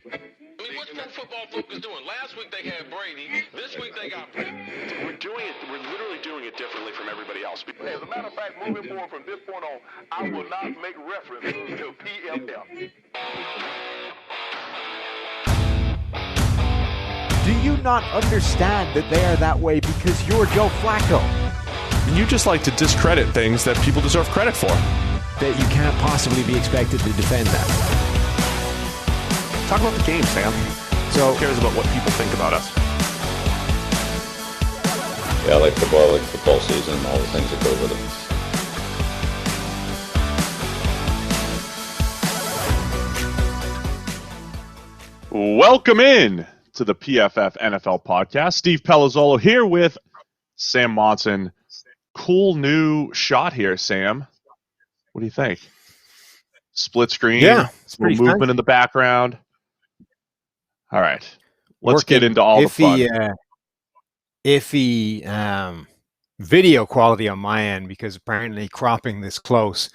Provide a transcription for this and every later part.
I mean, what's Pro Football Focus doing? Last week they had Brady. This week they got Brady. We're literally doing it differently from everybody else. As a matter of fact, moving forward from this point on, I will not make reference to PFF. Do you not understand that they are that way because you're Joe Flacco? And you just like to discredit things that people deserve credit for. That you can't possibly be expected to defend that. Talk about the game, Sam. So, who cares about what people think about us? Yeah, I like football season and all the things that go with it. Welcome in to the PFF NFL Podcast. Steve Palazzolo here with Sam Monson. Cool new shot here, Sam. What do you think? Split screen, yeah, some movement fun. In the background. All right, let's get into all the fun. Iffy video quality on my end, because apparently cropping this close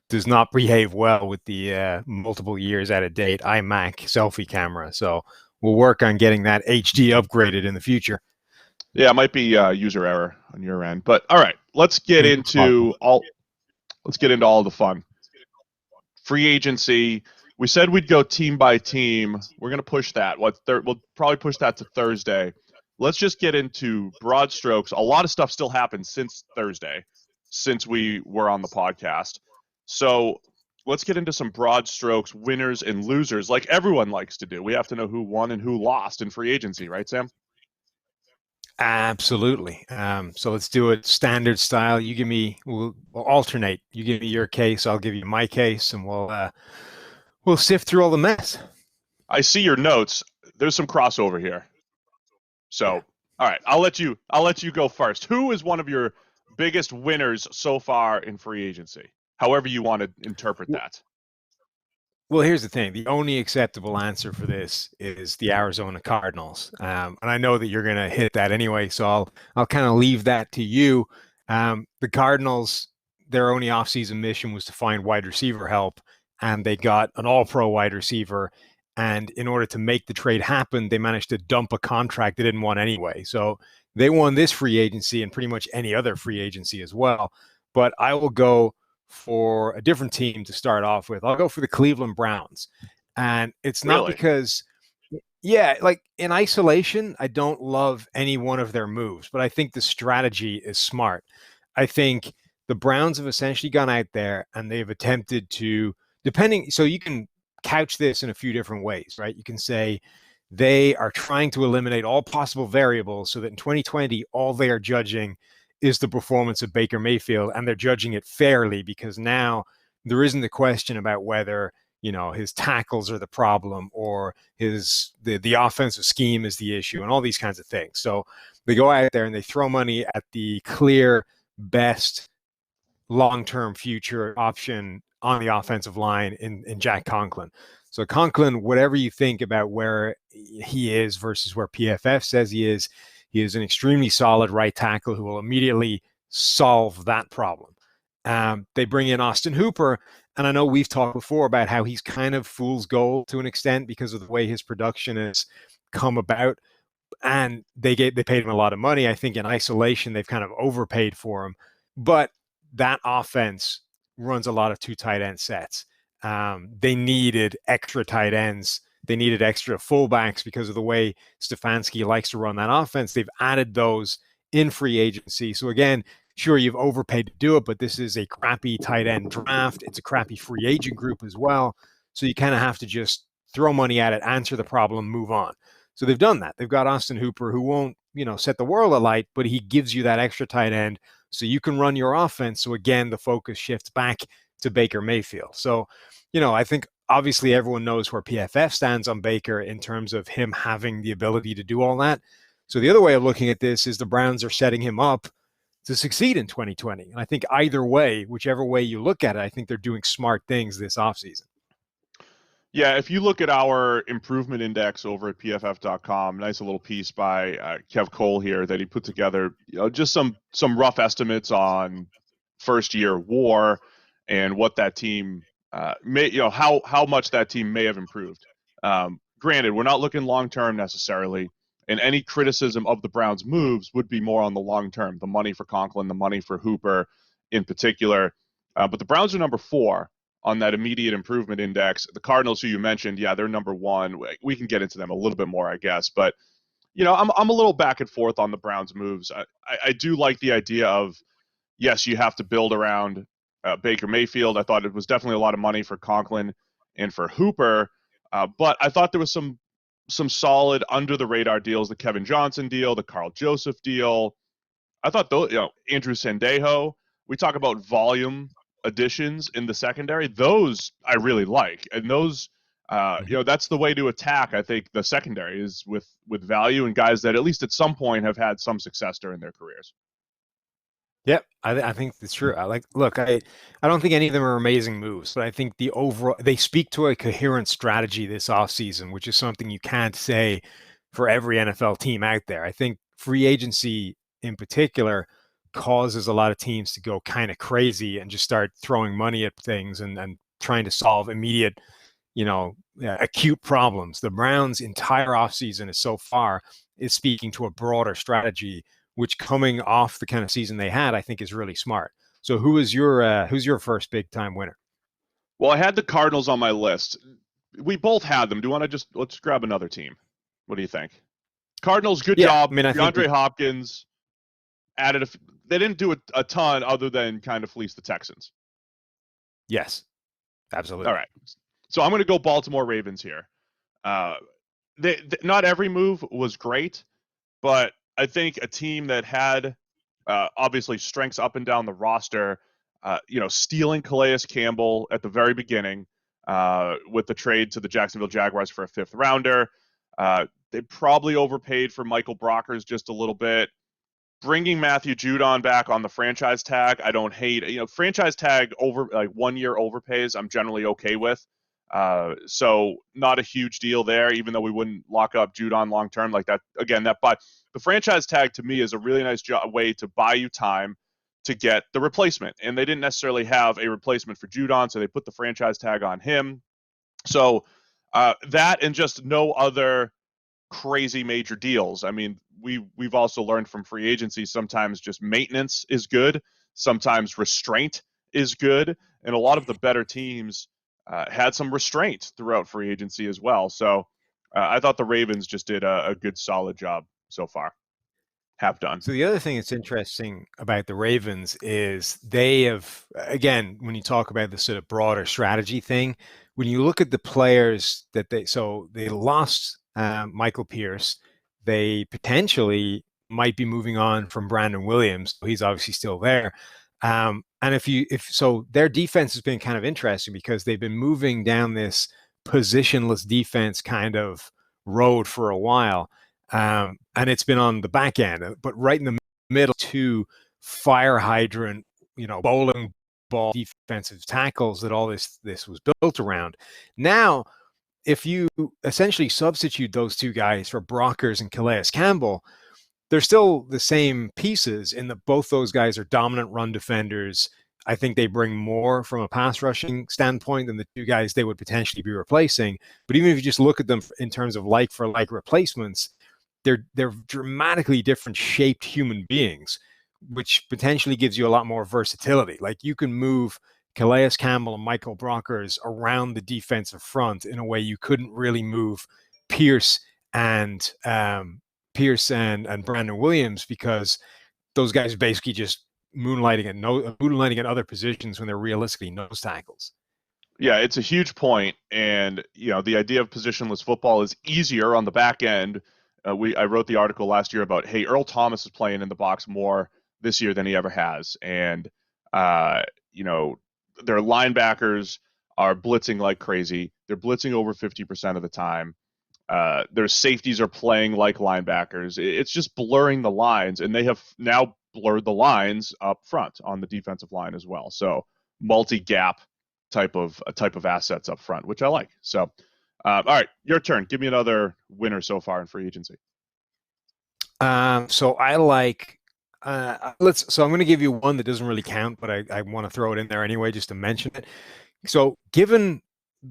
does not behave well with the multiple years out of date iMac selfie camera. So we'll work on getting that HD upgraded in the future. Yeah, it might be user error on your end, but all right, let's get into all the fun. Free agency. We said we'd go team by team. We're going to push that. We'll probably push that to Thursday. Let's just get into broad strokes. A lot of stuff still happened since Thursday, since we were on the podcast. So let's get into some broad strokes, winners and losers, like everyone likes to do. We have to know who won and who lost in free agency, right, Sam? Absolutely. So let's do it standard style. You give me, we'll alternate. You give me your case, I'll give you my case, and we'll sift through all the mess. I see your notes. There's some crossover here. So, all right, I'll let you go first. Who is one of your biggest winners so far in free agency? However you want to interpret that. Well, here's the thing. The only acceptable answer for this is the Arizona Cardinals. And I know that you're going to hit that anyway, so I'll kind of leave that to you. The Cardinals, their only offseason mission was to find wide receiver help, and they got an all-pro wide receiver. And in order to make the trade happen, they managed to dump a contract they didn't want anyway. So they won this free agency and pretty much any other free agency as well. But I will go for a different team to start off with. I'll go for the Cleveland Browns. And it's not because, like in isolation, I don't love any one of their moves, but I think the strategy is smart. I think the Browns have essentially gone out there and they've attempted to, so you can couch this in a few different ways, right? You can say they are trying to eliminate all possible variables so that in 2020, all they are judging is the performance of Baker Mayfield, and they're judging it fairly because now there isn't the question about whether, his tackles are the problem or the offensive scheme is the issue and all these kinds of things. So they go out there and they throw money at the clear best long-term future option on the offensive line in Jack Conklin. So Conklin, whatever you think about where he is versus where PFF says he is an extremely solid right tackle who will immediately solve that problem. They bring in Austin Hooper, and I know we've talked before about how he's kind of fool's gold to an extent because of the way his production has come about, and they paid him a lot of money. I think in isolation they've kind of overpaid for him, but that offense runs a lot of two tight end sets. They needed extra tight ends. They needed extra fullbacks because of the way Stefanski likes to run that offense. They've added those in free agency. So again, sure, you've overpaid to do it, but this is a crappy tight end draft. It's a crappy free agent group as well. So you kind of have to just throw money at it, answer the problem, move on. So they've done that. They've got Austin Hooper, who won't, set the world alight, but he gives you that extra tight end so you can run your offense. So again, the focus shifts back to Baker Mayfield. So, I think obviously everyone knows where PFF stands on Baker in terms of him having the ability to do all that. So the other way of looking at this is the Browns are setting him up to succeed in 2020. And I think either way, whichever way you look at it, I think they're doing smart things this offseason. Yeah, if you look at our improvement index over at pff.com, nice little piece by Kev Cole here that he put together, just some rough estimates on first year WAR and what that team may, how much that team may have improved. granted, we're not looking long-term necessarily, and any criticism of the Browns' moves would be more on the long-term, the money for Conklin, the money for Hooper in particular. But the Browns are number 4 on that immediate improvement index. The Cardinals, who you mentioned, yeah, they're number 1. We can get into them a little bit more, I guess. But, I'm a little back and forth on the Browns' moves. I do like the idea of, yes, you have to build around Baker Mayfield. I thought it was definitely a lot of money for Conklin and for Hooper. But I thought there was some solid under-the-radar deals, the Kevin Johnson deal, the Carl Joseph deal. I thought those, Andrew Sandejo, we talk about volume additions in the secondary. Those I really like. And those, that's the way to attack, I think, the secondary is with value and guys that at least at some point have had some success during their careers. Yep, I think it's true. I don't think any of them are amazing moves, but I think they speak to a coherent strategy this offseason, which is something you can't say for every NFL team out there. I think free agency in particular causes a lot of teams to go kind of crazy and just start throwing money at things and trying to solve immediate, acute problems. The Browns' entire offseason is speaking to a broader strategy, which coming off the kind of season they had, I think is really smart. So who's your first big time winner? Well, I had the Cardinals on my list. We both had them. Do you want to let's grab another team? What do you think? Cardinals, good job. I DeAndre Hopkins added they didn't do a ton other than kind of fleece the Texans. Yes, absolutely. All right. So I'm going to go Baltimore Ravens here. Not every move was great, but I think a team that had obviously strengths up and down the roster, stealing Calais Campbell at the very beginning with the trade to the Jacksonville Jaguars for a 5th rounder. They probably overpaid for Michael Brockers just a little bit. Bringing Matthew Judon back on the franchise tag, I don't hate. Franchise tag over 1 year overpays, I'm generally okay with. So not a huge deal there, even though we wouldn't lock up Judon long term like that. Again, but the franchise tag to me is a really nice way to buy you time to get the replacement. And they didn't necessarily have a replacement for Judon, so they put the franchise tag on him. So that and just no other crazy major deals. I mean, we've also learned from free agency sometimes just maintenance is good, sometimes restraint is good, and a lot of the better teams had some restraint throughout free agency as well. So I thought the Ravens just did a good, solid job so far. Have done. So the other thing that's interesting about the Ravens is they have, again, when you talk about the sort of broader strategy thing, when you look at the players that they lost Michael Pierce, they potentially might be moving on from Brandon Williams. He's obviously still there. And so their defense has been kind of interesting because they've been moving down this positionless defense kind of road for a while. And it's been on the back end, but right in the middle, 2 fire hydrant, bowling ball defensive tackles that all this was built around. Now, if you essentially substitute those 2 guys for Brockers and Calais Campbell, they're still the same pieces in that both those guys are dominant run defenders. I think they bring more from a pass rushing standpoint than the 2 guys they would potentially be replacing. But even if you just look at them in terms of like for like replacements, they're dramatically different shaped human beings, which potentially gives you a lot more versatility. Like you can move Calais Campbell and Michael Brockers around the defensive front in a way you couldn't really move Pierce and Brandon Williams, because those guys are basically just moonlighting at other positions when they're realistically nose tackles. Yeah, it's a huge point, and the idea of positionless football is easier on the back end. I wrote the article last year about, hey, Earl Thomas is playing in the box more this year than he ever has, and their linebackers are blitzing like crazy. They're blitzing over 50% of the time. Their safeties are playing like linebackers. It's just blurring the lines, and they have now blurred the lines up front on the defensive line as well. So multi-gap type of assets up front, which I like. So, all right, your turn. Give me another winner so far in free agency. So I like. So I'm going to give you one that doesn't really count, but I want to throw it in there anyway just to mention it. So given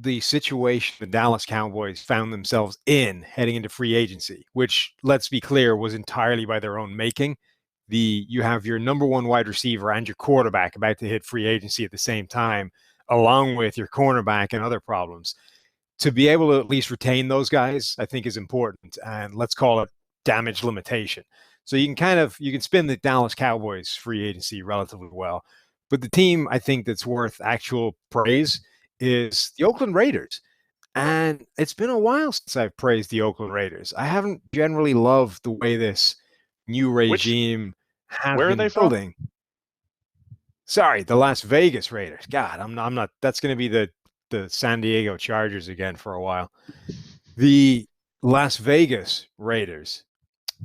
the situation the Dallas Cowboys found themselves in heading into free agency, which, let's be clear, was entirely by their own making. You have your number one wide receiver and your quarterback about to hit free agency at the same time, along with your cornerback and other problems. To be able to at least retain those guys, I think is important. And let's call it damage limitation. So you can spin the Dallas Cowboys free agency relatively well. But the team I think that's worth actual praise is the Oakland Raiders. And it's been a while since I've praised the Oakland Raiders. I haven't generally loved the way this new regime has where been are they building. From? Sorry, the Las Vegas Raiders. God, I'm not. That's going to be the San Diego Chargers again for a while. The Las Vegas Raiders.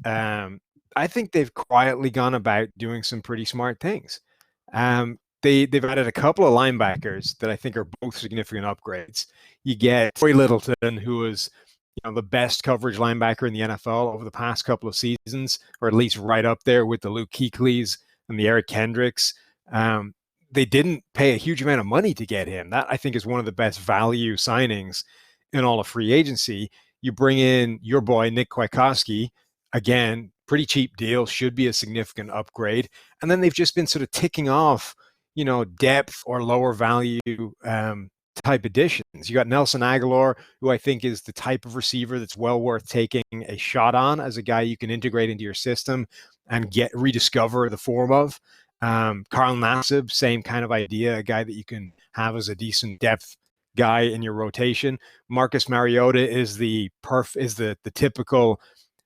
I think they've quietly gone about doing some pretty smart things. They've added a couple of linebackers that I think are both significant upgrades. You get Troy Littleton, who is the best coverage linebacker in the NFL over the past couple of seasons, or at least right up there with the Luke Kuechly's and the Eric Kendricks. They didn't pay a huge amount of money to get him. That, I think, is one of the best value signings in all of free agency. You bring in your boy, Nick Kwiatkowski, again, pretty cheap deal, should be a significant upgrade. And then they've just been sort of ticking off, depth or lower value type additions. You got Nelson Aguilar, who I think is the type of receiver that's well worth taking a shot on as a guy you can integrate into your system and rediscover the form of. Carl Nassib, same kind of idea, a guy that you can have as a decent depth guy in your rotation. Marcus Mariota is the typical,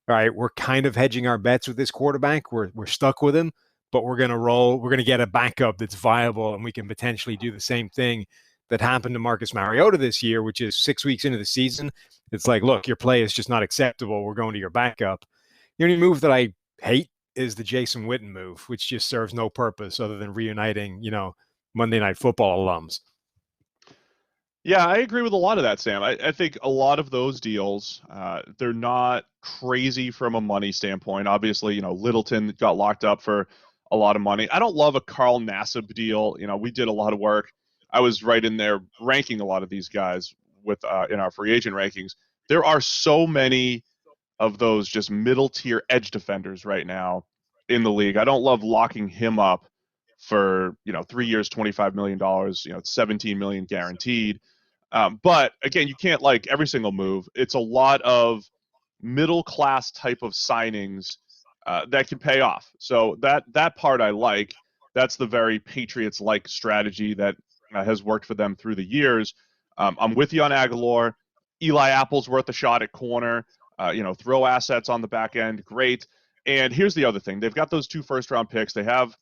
all right, we're kind of hedging our bets with this quarterback. We're stuck with him, but we're going to roll. We're going to get a backup that's viable, and we can potentially do the same thing that happened to Marcus Mariota this year, which is 6 weeks into the season. It's like, look, your play is just not acceptable. We're going to your backup. The only move that I hate is the Jason Witten move, which just serves no purpose other than reuniting, Monday Night Football alums. Yeah, I agree with a lot of that, Sam. I think a lot of those deals, they're not crazy from a money standpoint. Obviously, Littleton got locked up for a lot of money. I don't love a Carl Nassib deal. We did a lot of work. I was right in there ranking a lot of these guys with in our free agent rankings. There are so many of those just middle tier edge defenders right now in the league. I don't love locking him up for 3 years, $25 million. It's $17 million guaranteed. But again, you can't like every single move. It's a lot of middle class type of signings that can pay off. So that part I like. That's the very Patriots-like strategy that has worked for them through the years. I'm with you on Aguilar. Eli Apple's worth a shot at corner. Throw assets on the back end, great. And here's the other thing: they've got those 2 first-round picks. They have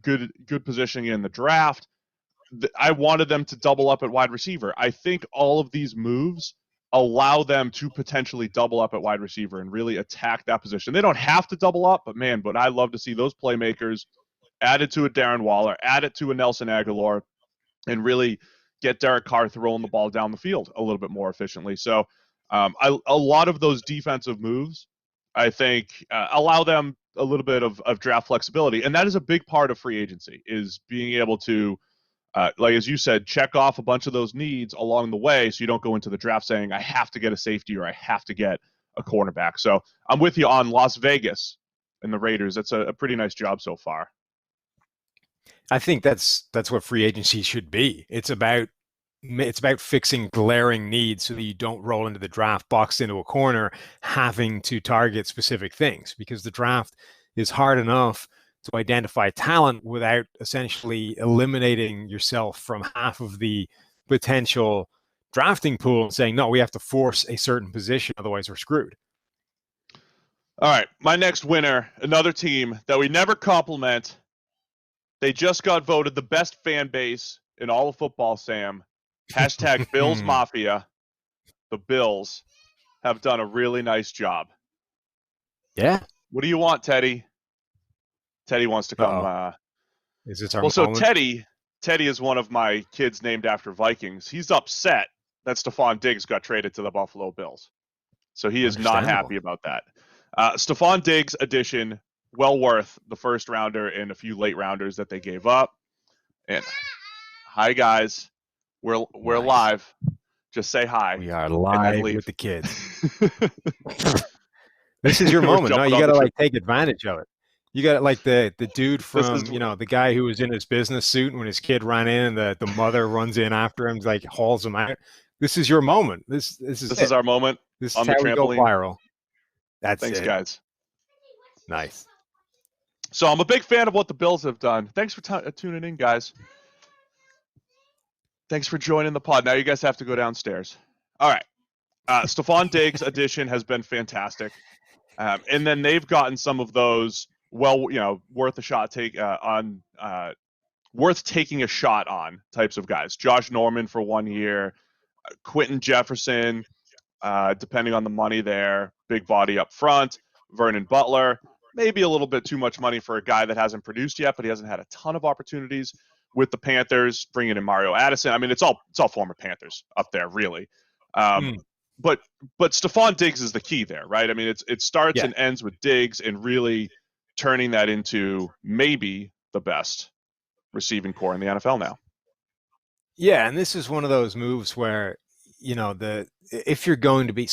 good positioning in the draft. I wanted them to double up at wide receiver. I think all of these moves allow them to potentially double up at wide receiver and really attack that position. They don't have to double up, but I love to see those playmakers added to a Darren Waller, added to a Nelson Aguilar, and really get Derek Carr throwing the ball down the field a little bit more efficiently. So a lot of those defensive moves, I think, allow them a little bit of draft flexibility. And that is a big part of free agency, is being able to, like as you said, check off a bunch of those needs along the way so you don't go into the draft saying, I have to get a safety or I have to get a cornerback. So I'm with you on Las Vegas and the Raiders. That's a pretty nice job so far. I think that's what free agency should be. It's about fixing glaring needs so that you don't roll into the draft boxed into a corner having to target specific things, because the draft is hard enough to identify talent without essentially eliminating yourself from half of the potential drafting pool and saying, no, we have to force a certain position, otherwise we're screwed. All right, my next winner, another team that we never compliment. They just got voted the best fan base in all of football, Sam. Hashtag Bills Mafia. The Bills have done a really nice job. Yeah. What do you want, Teddy? Teddy wants to come. Is this our moment? So Teddy is one of my kids named after Vikings. He's upset that Stephon Diggs got traded to the Buffalo Bills. So he is not happy about that. Stephon Diggs addition, well worth the first rounder and a few late rounders that they gave up. And hi guys, we're live. Just say hi. We are and then live leave. with the kids. This is your We're moment. No, jumping you on got to the like take advantage of it. You got like the dude This from, is- the guy who was in his business suit when his kid ran in and the mother runs in after him, like hauls him out. This is your moment. This is our moment This on is the how we go trampoline. viral. That's Thanks, it. guys. Nice. So I'm a big fan of what the Bills have done. Thanks for tuning in, guys. Thanks for joining the pod. Now you guys have to go downstairs. All right. Stephon Diggs' addition has been fantastic. And then they've gotten some of those, worth a shot worth taking a shot on types of guys. Josh Norman for 1 year, Quentin Jefferson, depending on the money there, big body up front, Vernon Butler, maybe a little bit too much money for a guy that hasn't produced yet, but he hasn't had a ton of opportunities with the Panthers, bringing in Mario Addison. I mean, it's all former Panthers up there, really. But Stephon Diggs is the key there, right? I mean, it starts and ends with Diggs and really turning that into maybe the best receiving core in the NFL now. Yeah, and this is one of those moves where, if you're going to be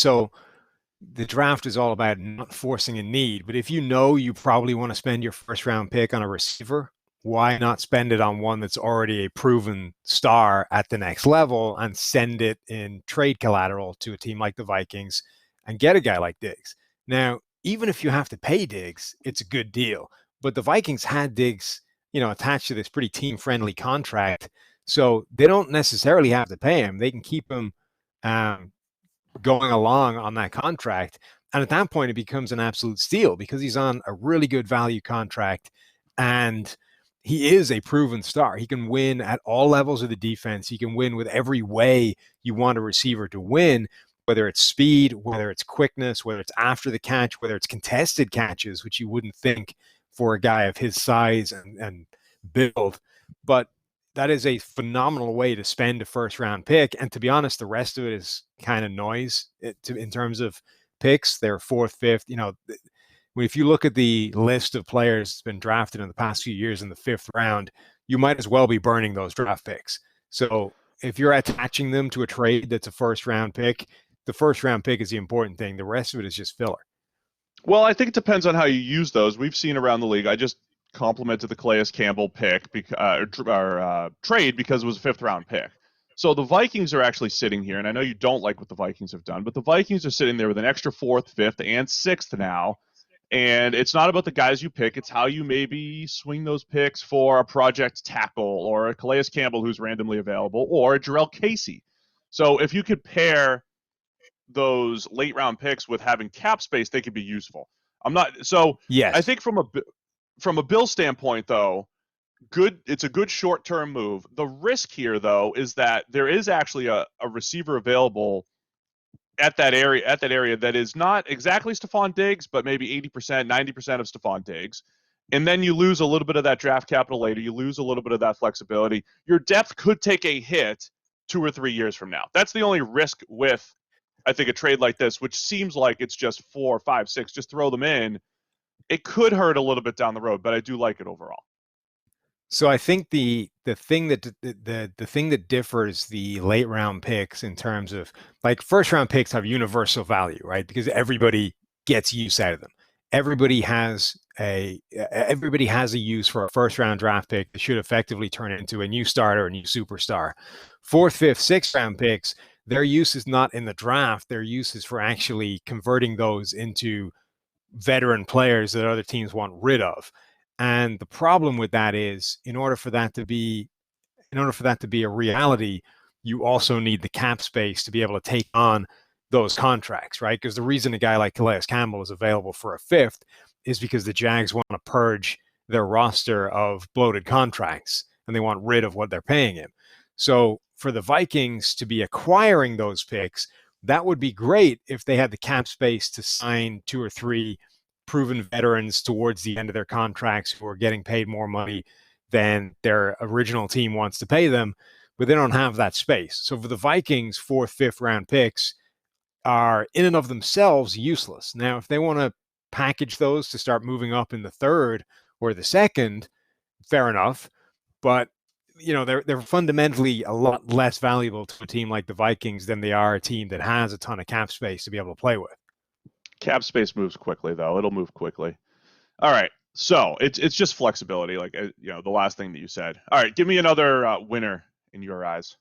the draft is all about not forcing a need, but if you probably want to spend your first round pick on a receiver, why not spend it on one that's already a proven star at the next level and send it in trade collateral to a team like the Vikings and get a guy like Diggs? Now, even if you have to pay Diggs, it's a good deal. But the Vikings had Diggs, attached to this pretty team-friendly contract, so they don't necessarily have to pay him. They can keep him going along on that contract. And at that point, it becomes an absolute steal because he's on a really good value contract and he is a proven star. He can win at all levels of the defense. He can win with every way you want a receiver to win, whether it's speed, whether it's quickness, whether it's after the catch, whether it's contested catches, which you wouldn't think for a guy of his size and build. But that is a phenomenal way to spend a first-round pick. And to be honest, the rest of it is kind of noise in terms of picks. They're fourth, fifth. If you look at the list of players that's been drafted in the past few years in the fifth round, you might as well be burning those draft picks. So if you're attaching them to a trade that's a first-round pick, the first-round pick is the important thing. The rest of it is just filler. Well, I think it depends on how you use those. We've seen around the league. I just complimented the Calais Campbell pick trade because it was a fifth-round pick. So the Vikings are actually sitting here, and I know you don't like what the Vikings have done, but the Vikings are sitting there with an extra fourth, fifth, and sixth now. And it's not about the guys you pick. It's how you maybe swing those picks for a project tackle or a Calais Campbell who's randomly available or a Jarrell Casey. So if you could pair those late round picks with having cap space, they could be useful. Yes. I think from a Bill standpoint, though, it's a good short-term move. The risk here, though, is that there is actually a receiver available at that area that is not exactly Stephon Diggs, but maybe 80%, 90% of Stephon Diggs. And then you lose a little bit of that draft capital later. You lose a little bit of that flexibility. Your depth could take a hit 2 or 3 years from now. That's the only risk with, I think, a trade like this, which seems like it's just 4, 5, 6. Just throw them in. It could hurt a little bit down the road, but I do like it overall. So I think the thing that differs the late round picks in terms of like first round picks have universal value, right? Because everybody gets use out of them. Everybody has a use for a first round draft pick that should effectively turn into a new starter, a new superstar. Fourth, fifth, sixth round picks, their use is not in the draft. Their use is for actually converting those into veteran players that other teams want rid of. And the problem with that is, in order for that to be a reality, you also need the cap space to be able to take on those contracts, right? Because the reason a guy like Calais Campbell is available for a fifth is because the Jags want to purge their roster of bloated contracts and they want rid of what they're paying him. So for the Vikings to be acquiring those picks, that would be great if they had the cap space to sign 2 or 3 proven veterans towards the end of their contracts who are getting paid more money than their original team wants to pay them, but they don't have that space. So for the Vikings, 4th, 5th round picks are in and of themselves useless. Now, if they want to package those to start moving up in the 3rd or the 2nd, fair enough. But they're fundamentally a lot less valuable to a team like the Vikings than they are a team that has a ton of cap space to be able to play with. Cap space moves quickly, though. It'll move quickly. All right. So it's just flexibility, like the last thing that you said. All right, give me another winner in your eyes.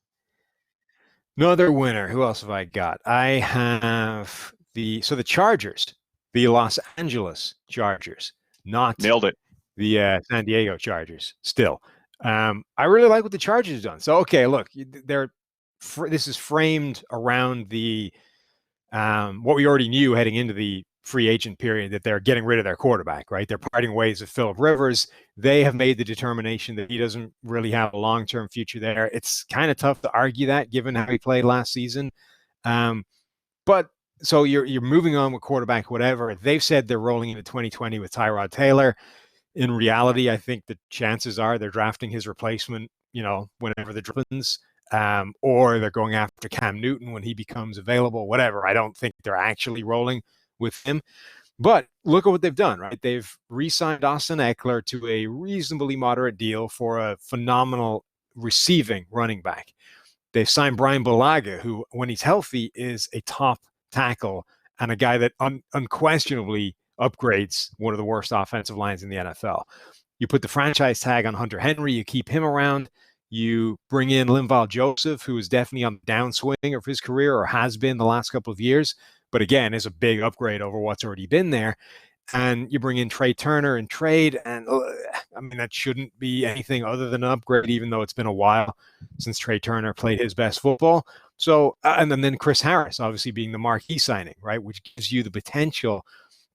Another winner. Who else have I got? I have the Chargers, the Los Angeles Chargers, not Nailed it. The San Diego Chargers. Still, I really like what the Chargers have done. So okay, look, this is framed around the what we already knew heading into the free agent period, that they're getting rid of their quarterback, right? They're parting ways with Phillip Rivers. They have made the determination that he doesn't really have a long-term future there. It's kind of tough to argue that given how he played last season. But so you're moving on with quarterback, whatever. They've said they're rolling into 2020 with Tyrod Taylor. In reality, I think the chances are they're drafting his replacement, whenever the draft happens. Or they're going after Cam Newton when he becomes available, whatever. I don't think they're actually rolling with him. But look at what they've done, right? They've re-signed Austin Eckler to a reasonably moderate deal for a phenomenal receiving running back. They've signed Brian Bulaga, who, when he's healthy, is a top tackle and a guy that unquestionably upgrades one of the worst offensive lines in the NFL. You put the franchise tag on Hunter Henry, you keep him around. You bring in Linval Joseph, who is definitely on the downswing of his career, or has been the last couple of years, but again, is a big upgrade over what's already been there. And you bring in Trey Turner in trade, and that shouldn't be anything other than an upgrade, even though it's been a while since Trey Turner played his best football. So, and then Chris Harris, obviously being the marquee signing, right, which gives you the potential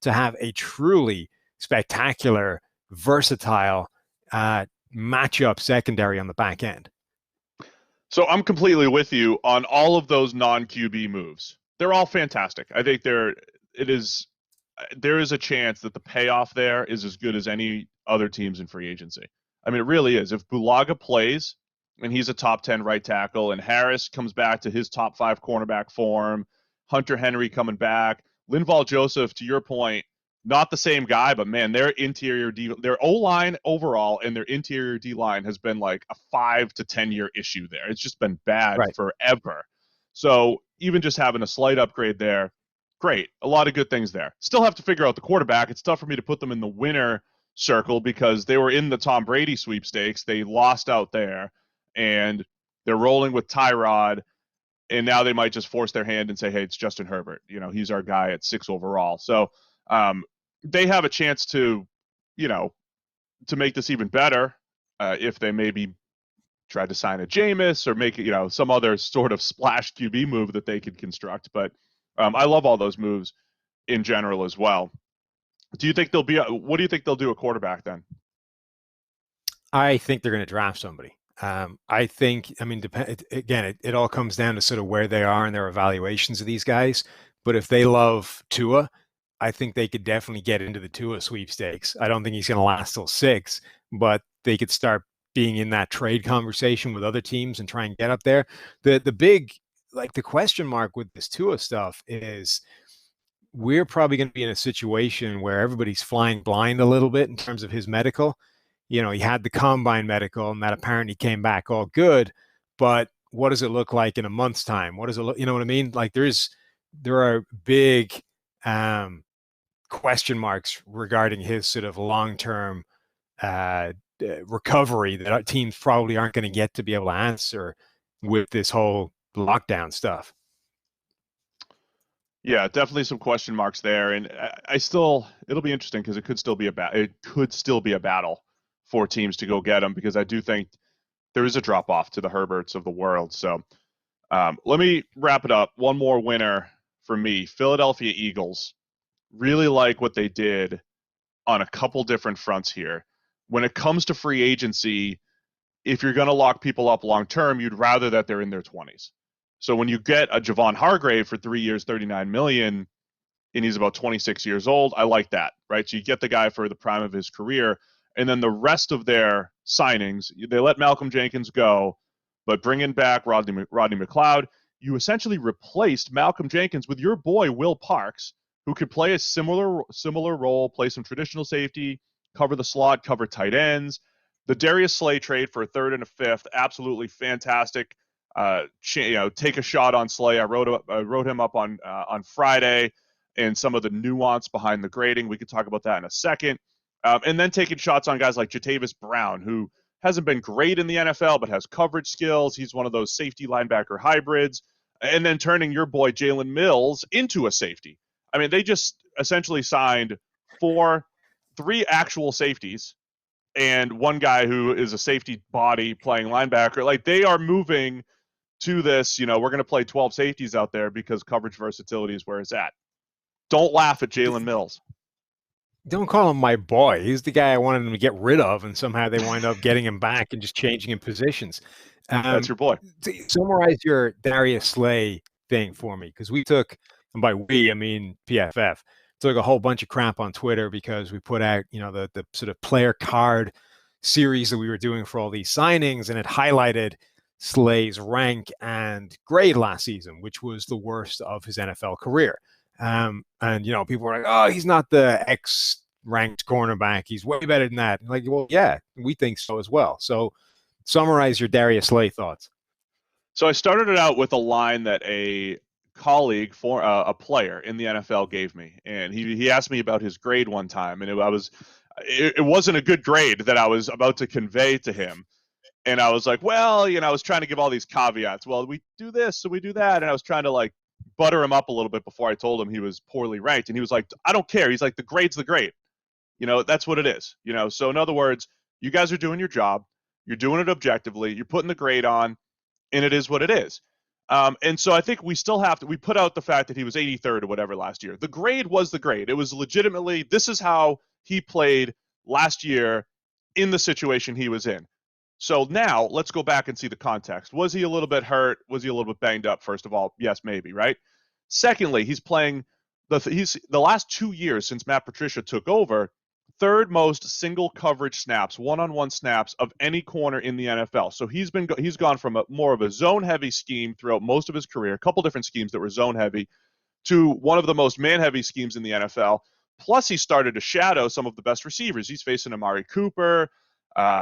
to have a truly spectacular, versatile matchup secondary on the back end. So I'm completely with you on all of those non-QB moves. They're all fantastic. I think there is a chance that the payoff there is as good as any other teams in free agency. I mean, it really is. If Bulaga plays and he's a top 10 right tackle, and Harris comes back to his top 5 cornerback form, Hunter Henry coming back, Linval Joseph, to your point, not the same guy, but man, their interior D, their O-line overall and their interior D-line has been like a 5 to 10 year issue there. It's just been bad forever. So even just having a slight upgrade there, great. A lot of good things there. Still have to figure out the quarterback. It's tough for me to put them in the winner circle because they were in the Tom Brady sweepstakes. They lost out there, and they're rolling with Tyrod, and now they might just force their hand and say, hey, it's Justin Herbert. He's our guy at 6 overall. So they have a chance to make this even better if they maybe try to sign a Jameis or make it, some other sort of splash QB move that they could construct. But I love all those moves in general as well. What do you think they'll do at quarterback then? I think they're going to draft somebody. It all comes down to sort of where they are in their evaluations of these guys. But if they love Tua, I think they could definitely get into the Tua sweepstakes. I don't think he's going to last till 6, but they could start being in that trade conversation with other teams and try and get up there. The big, the question mark with this Tua stuff is we're probably going to be in a situation where everybody's flying blind a little bit in terms of his medical. He had the combine medical, and that apparently came back all good. But what does it look like in a month's time? What does it look? You know what I mean? There are big question marks regarding his sort of long-term recovery that our teams probably aren't going to get to be able to answer with this whole lockdown stuff. Yeah, definitely some question marks there, and it'll be interesting because it could still be a battle for teams to go get him, because I do think there is a drop off to the Herberts of the world. So let me wrap it up. One more winner for me, Philadelphia Eagles. Really like what they did on a couple different fronts here. When it comes to free agency, if you're going to lock people up long term, you'd rather that they're in their 20s. So when you get a Javon Hargrave for 3 years, $39 million, and he's about 26 years old, I like that, right? So you get the guy for the prime of his career, and then the rest of their signings, they let Malcolm Jenkins go, but bringing back Rodney McLeod, you essentially replaced Malcolm Jenkins with your boy Will Parks, who could play a similar role, play some traditional safety, cover the slot, cover tight ends. The Darius Slay trade for a third and a fifth, absolutely fantastic. Take a shot on Slay. I wrote him up on Friday, and some of the nuance behind the grading. We could talk about that in a second. And then taking shots on guys like Jatavis Brown, who hasn't been great in the NFL, but has coverage skills. He's one of those safety linebacker hybrids. And then turning your boy Jalen Mills into a safety. I mean, they just essentially signed three actual safeties and one guy who is a safety body playing linebacker. Like, they are moving to this, we're going to play 12 safeties out there because coverage versatility is where it's at. Don't laugh at Jalen Mills. Don't call him my boy. He's the guy I wanted them to get rid of, and somehow they wind up getting him back and just changing him positions. That's your boy. Summarize your Darius Slay thing for me, because we took, and by we, I mean PFF, took a whole bunch of crap on Twitter because we put out, the sort of player card series that we were doing for all these signings, and it highlighted Slay's rank and grade last season, which was the worst of his NFL career. And people were like, oh, he's not the X-ranked cornerback. He's way better than that. Like, well, yeah, we think so as well. So summarize your Darius Slay thoughts. So I started it out with a line that a colleague for a player in the NFL gave me, and he asked me about his grade one time, and it wasn't a good grade that I was about to convey to him. And I was like, well, I was trying to give all these caveats. Well, we do this, so we do that. And I was trying to butter him up a little bit before I told him he was poorly ranked. And he was like, I don't care. He's like, the grade's the grade. That's what it is. So in other words, you guys are doing your job. You're doing it objectively. You're putting the grade on, and it is what it is. And so I think we still we put out the fact that he was 83rd or whatever last year. The grade was the grade. It was legitimately, this is how he played last year in the situation he was in. So now let's go back and see the context. Was he a little bit hurt? Was he a little bit banged up? First of all, yes, maybe, right? Secondly, he's playing the last 2 years since Matt Patricia took over, third most single coverage snaps, one-on-one snaps of any corner in the NFL. So he's gone from more of a zone-heavy scheme throughout most of his career, a couple different schemes that were zone-heavy, to one of the most man-heavy schemes in the NFL. Plus, he started to shadow some of the best receivers. He's facing Amari Cooper.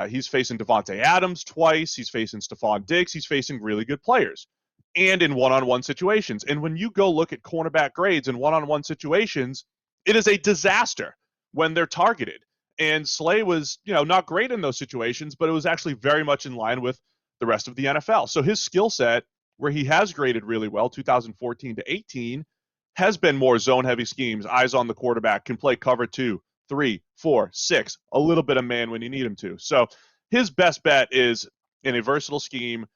He's facing Devontae Adams twice. He's facing Stephon Diggs. He's facing really good players, and in one-on-one situations. And when you go look at cornerback grades in one-on-one situations, it is a disaster when they're targeted. And Slay was, not great in those situations, but it was actually very much in line with the rest of the NFL. So his skill set, where he has graded really well, 2014 to 18, has been more zone-heavy schemes, eyes on the quarterback, can play cover 2, 3, 4, 6, a little bit of man when you need him to. So his best bet is in a versatile scheme,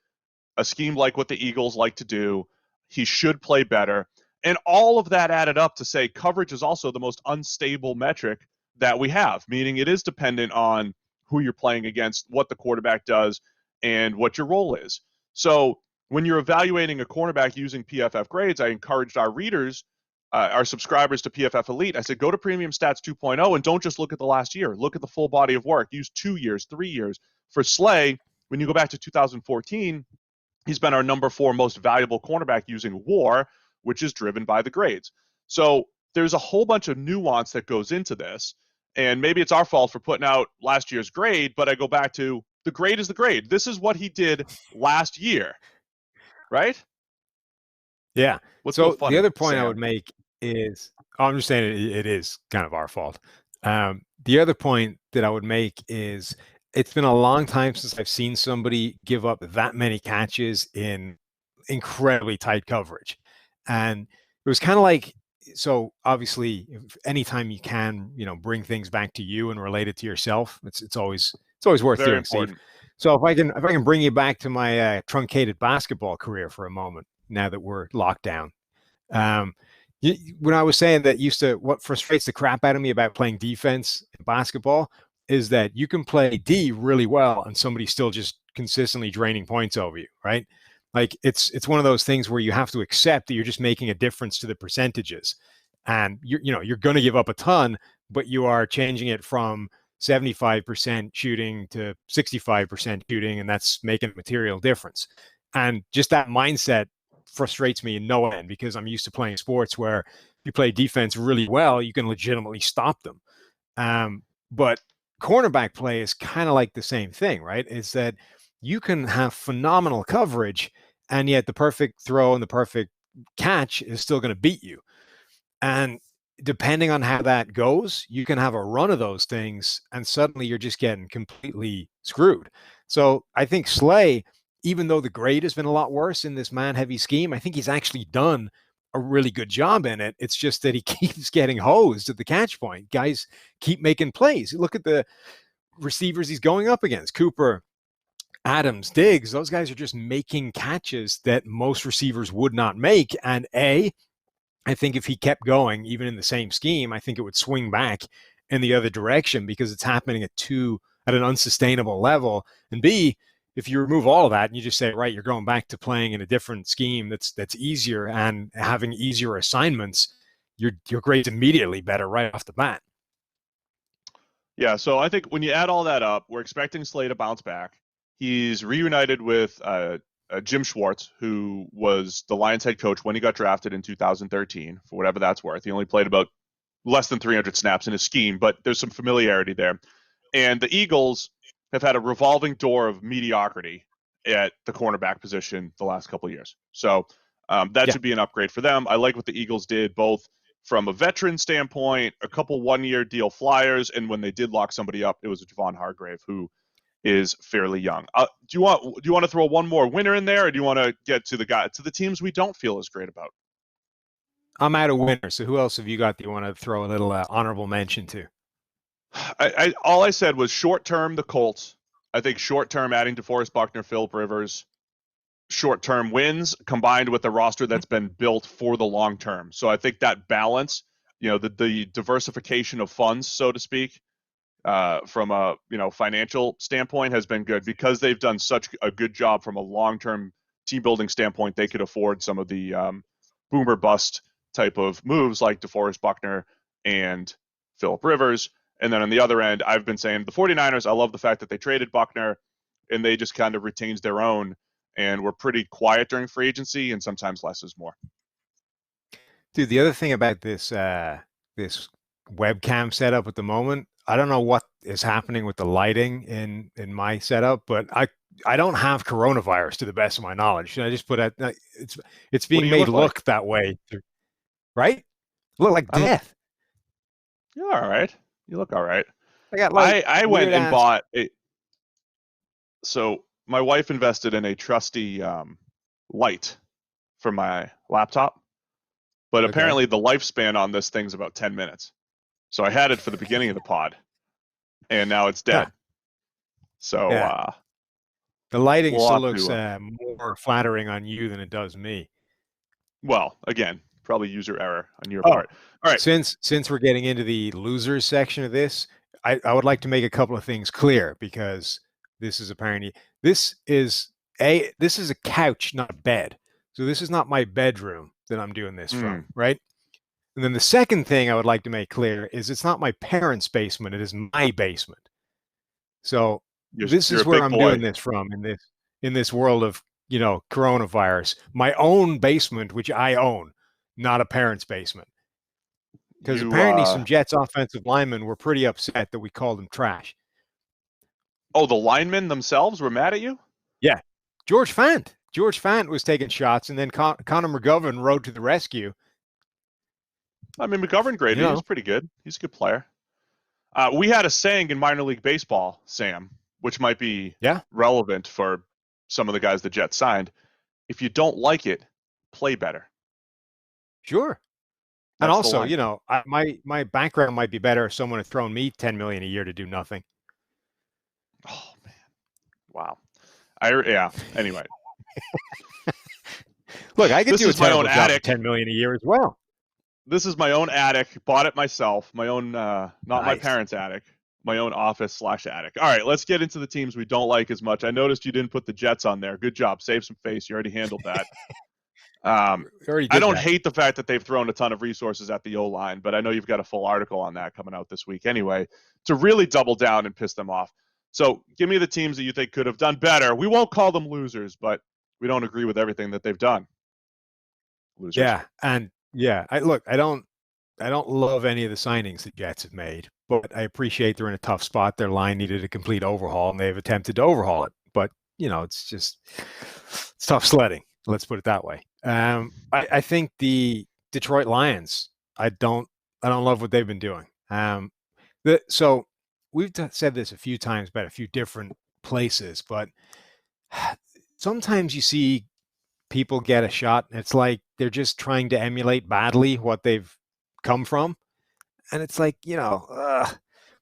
a scheme like what the Eagles like to do. He should play better. And all of that added up to say coverage is also the most unstable metric that we have, meaning it is dependent on who you're playing against, what the quarterback does, and what your role is. So when you're evaluating a cornerback using PFF grades, I encouraged our readers, our subscribers to PFF Elite, I said, go to Premium Stats 2.0 and don't just look at the last year. Look at the full body of work. Use 2 years, 3 years. For Slay, when you go back to 2014, he's been our number 4 most valuable cornerback using WAR, which is driven by the grades. So there's a whole bunch of nuance that goes into this, and maybe it's our fault for putting out last year's grade, but I go back to the grade is the grade. This is what he did last year, right? Yeah. So the other point, Sam, I would make is, I'm just saying it is kind of our fault. The other point that I would make is it's been a long time since I've seen somebody give up that many catches in incredibly tight coverage. And it was kind of like, so obviously anytime you can, bring things back to you and relate it to yourself, it's always worth doing, Steve. So if I can bring you back to my truncated basketball career for a moment, now that we're locked down. When I was saying that what frustrates the crap out of me about playing defense in basketball is that you can play D really well and somebody's still just consistently draining points over you, right? Like it's one of those things where you have to accept that you're just making a difference to the percentages, and you're going to give up a ton, but you are changing it from 75% shooting to 65% shooting, and that's making a material difference. And just that mindset frustrates me in no end, because I'm used to playing sports where if you play defense really well, you can legitimately stop them. But cornerback play is kind of like the same thing, right? Is that you can have phenomenal coverage, and yet the perfect throw and the perfect catch is still going to beat you. And depending on how that goes, you can have a run of those things, and suddenly you're just getting completely screwed. So I think Slay, even though the grade has been a lot worse in this man-heavy scheme, I think he's actually done a really good job in it. It's just that he keeps getting hosed at the catch point. Guys keep making plays. Look at the receivers he's going up against. Cooper, Adams, Diggs, those guys are just making catches that most receivers would not make. And I think if he kept going, even in the same scheme, I think it would swing back in the other direction because it's happening at an unsustainable level. And B, if you remove all of that and you just say, right, you're going back to playing in a different scheme that's easier and having easier assignments, your grade's immediately better right off the bat. Yeah, so I think when you add all that up, we're expecting Slay to bounce back. He's reunited with Jim Schwartz, who was the Lions head coach when he got drafted in 2013, for whatever that's worth. He only played about less than 300 snaps in his scheme, but there's some familiarity there. And the Eagles have had a revolving door of mediocrity at the cornerback position the last couple of years. So that should be an upgrade for them. I like what the Eagles did, both from a veteran standpoint, a couple one-year deal flyers, and when they did lock somebody up, it was Javon Hargrave, who is fairly young. Do you want to throw one more winner in there, or do you want to get to the teams we don't feel as great about? I'm out of winners. So who else have you got that you want to throw a little honorable mention to? All I said was short term, the Colts. I think short term, adding DeForest Buckner, Phillip Rivers, short term wins combined with a roster that's been built for the long term. So I think that balance, the diversification of funds, so to speak, from a financial standpoint has been good because they've done such a good job from a long term team building standpoint. They could afford some of the boomer bust type of moves like DeForest Buckner and Phillip Rivers. And then on the other end, I've been saying the 49ers, I love the fact that they traded Buckner and they just kind of retained their own and were pretty quiet during free agency, and sometimes less is more. Dude, the other thing about this this webcam setup at the moment, I don't know what is happening with the lighting in my setup, but I don't have coronavirus to the best of my knowledge. Should I just put it's being made look that way, right? Look like death. You're all right. You look all right. I went and bought a. So my wife invested in a trusty light for my laptop, but apparently the lifespan on this thing's about 10 minutes. So I had it for the beginning of the pod, and now it's dead. So the lighting still looks more flattering on you than it does me. Well, again, probably user error on your part. All right. Since we're getting into the losers section of this, I would like to make a couple of things clear because this is apparently this is a couch, not a bed. So this is not my bedroom that I'm doing this from, right? And then the second thing I would like to make clear is it's not my parents' basement, it is my basement. So this is where I'm doing this from in this world of, coronavirus. My own basement, which I own, not a parent's basement. Because apparently some Jets offensive linemen were pretty upset that we called them trash. Oh, the linemen themselves were mad at you? Yeah. George Fant was taking shots, and then Connor McGovern rode to the rescue. I mean, McGovern graded. He was pretty good. He's a good player. We had a saying in minor league baseball, Sam, which might be relevant for some of the guys the Jets signed. If you don't like it, play better. Sure. And also, my background might be better if someone had thrown me $10 million a year to do nothing. Oh man, wow. Anyway, look, I could do my own attic. $10 million a year as well. This is my own attic. Bought it myself. My own, not my parents' attic. My own office/attic. All right, let's get into the teams we don't like as much. I noticed you didn't put the Jets on there. Good job. Save some face. You already handled that. I don't hate the fact that they've thrown a ton of resources at the O-line, but I know you've got a full article on that coming out this week anyway to really double down and piss them off. So give me the teams that you think could have done better. We won't call them losers, but we don't agree with everything that they've done. Losers. Yeah, and I don't love any of the signings the Jets have made, but I appreciate they're in a tough spot. Their line needed a complete overhaul, and they've attempted to overhaul it. But, it's tough sledding. Let's put it that way. I think the Detroit Lions, I don't love what they've been doing. So we've said this a few times about a few different places, but sometimes you see people get a shot, and it's like they're just trying to emulate badly what they've come from. And it's like,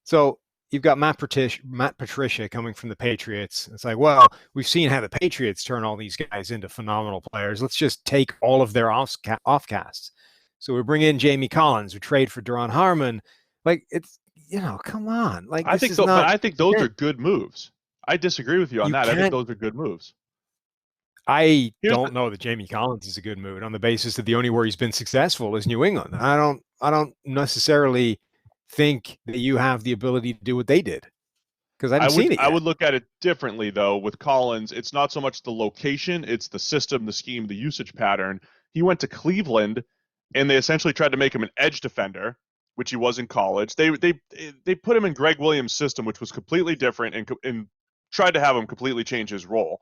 so you've got Matt Patricia coming from the Patriots. It's like, well, we've seen how the Patriots turn all these guys into phenomenal players. Let's just take all of their offcasts. So we bring in Jamie Collins, we trade for Duron Harmon. Like, it's, come on. Like, I think so, but I think those are good moves. I disagree with you on that. I think those are good moves. I don't know that Jamie Collins is a good move on the basis that the only where he's been successful is New England. I don't necessarily think that you have the ability to do what they did, because I haven't seen it yet. I would look at it differently, though. With Collins, it's not so much the location, it's the system, the scheme, the usage pattern. He went to Cleveland, and they essentially tried to make him an edge defender, which he was in college. They put him in Greg Williams' system, which was completely different, and tried to have him completely change his role.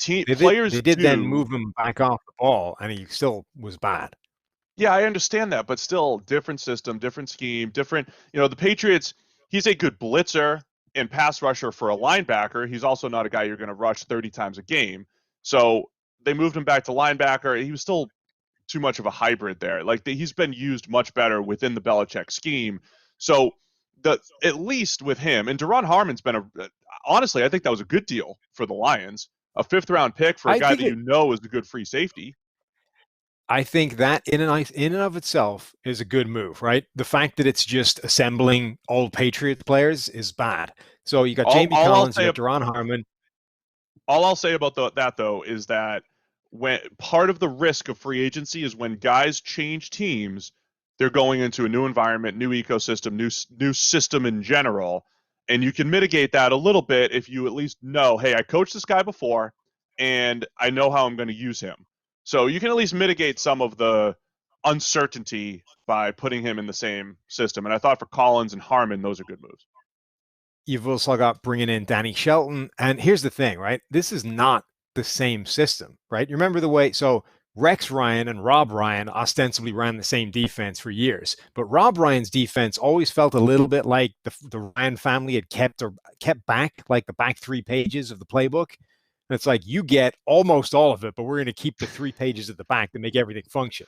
They did then move him back off the ball, and he still was bad. Yeah, I understand that, but still, different system, different scheme, different. The Patriots, he's a good blitzer and pass rusher for a linebacker. He's also not a guy you're going to rush 30 times a game. So they moved him back to linebacker. He was still too much of a hybrid there. Like, he's been used much better within the Belichick scheme. So at least with him, and Duron Harmon's been honestly, I think that was a good deal for the Lions. A 5th-round pick for a guy that is a good free safety. I think that in and of itself is a good move, right? The fact that it's just assembling old Patriots players is bad. So you got Jamie Collins, you got Duron Harmon. All I'll say about that, though, is that when part of the risk of free agency is when guys change teams, they're going into a new environment, new ecosystem, new system in general. And you can mitigate that a little bit if you at least know, hey, I coached this guy before, and I know how I'm going to use him. So you can at least mitigate some of the uncertainty by putting him in the same system. And I thought for Collins and Harmon, those are good moves. You've also got bringing in Danny Shelton. And here's the thing, right? This is not the same system, right? You remember the way, so Rex Ryan and Rob Ryan ostensibly ran the same defense for years, but Rob Ryan's defense always felt a little bit like the Ryan family had kept back, like the back 3 pages of the playbook. And it's like, you get almost all of it, but we're going to keep the 3 pages at the back to make everything function.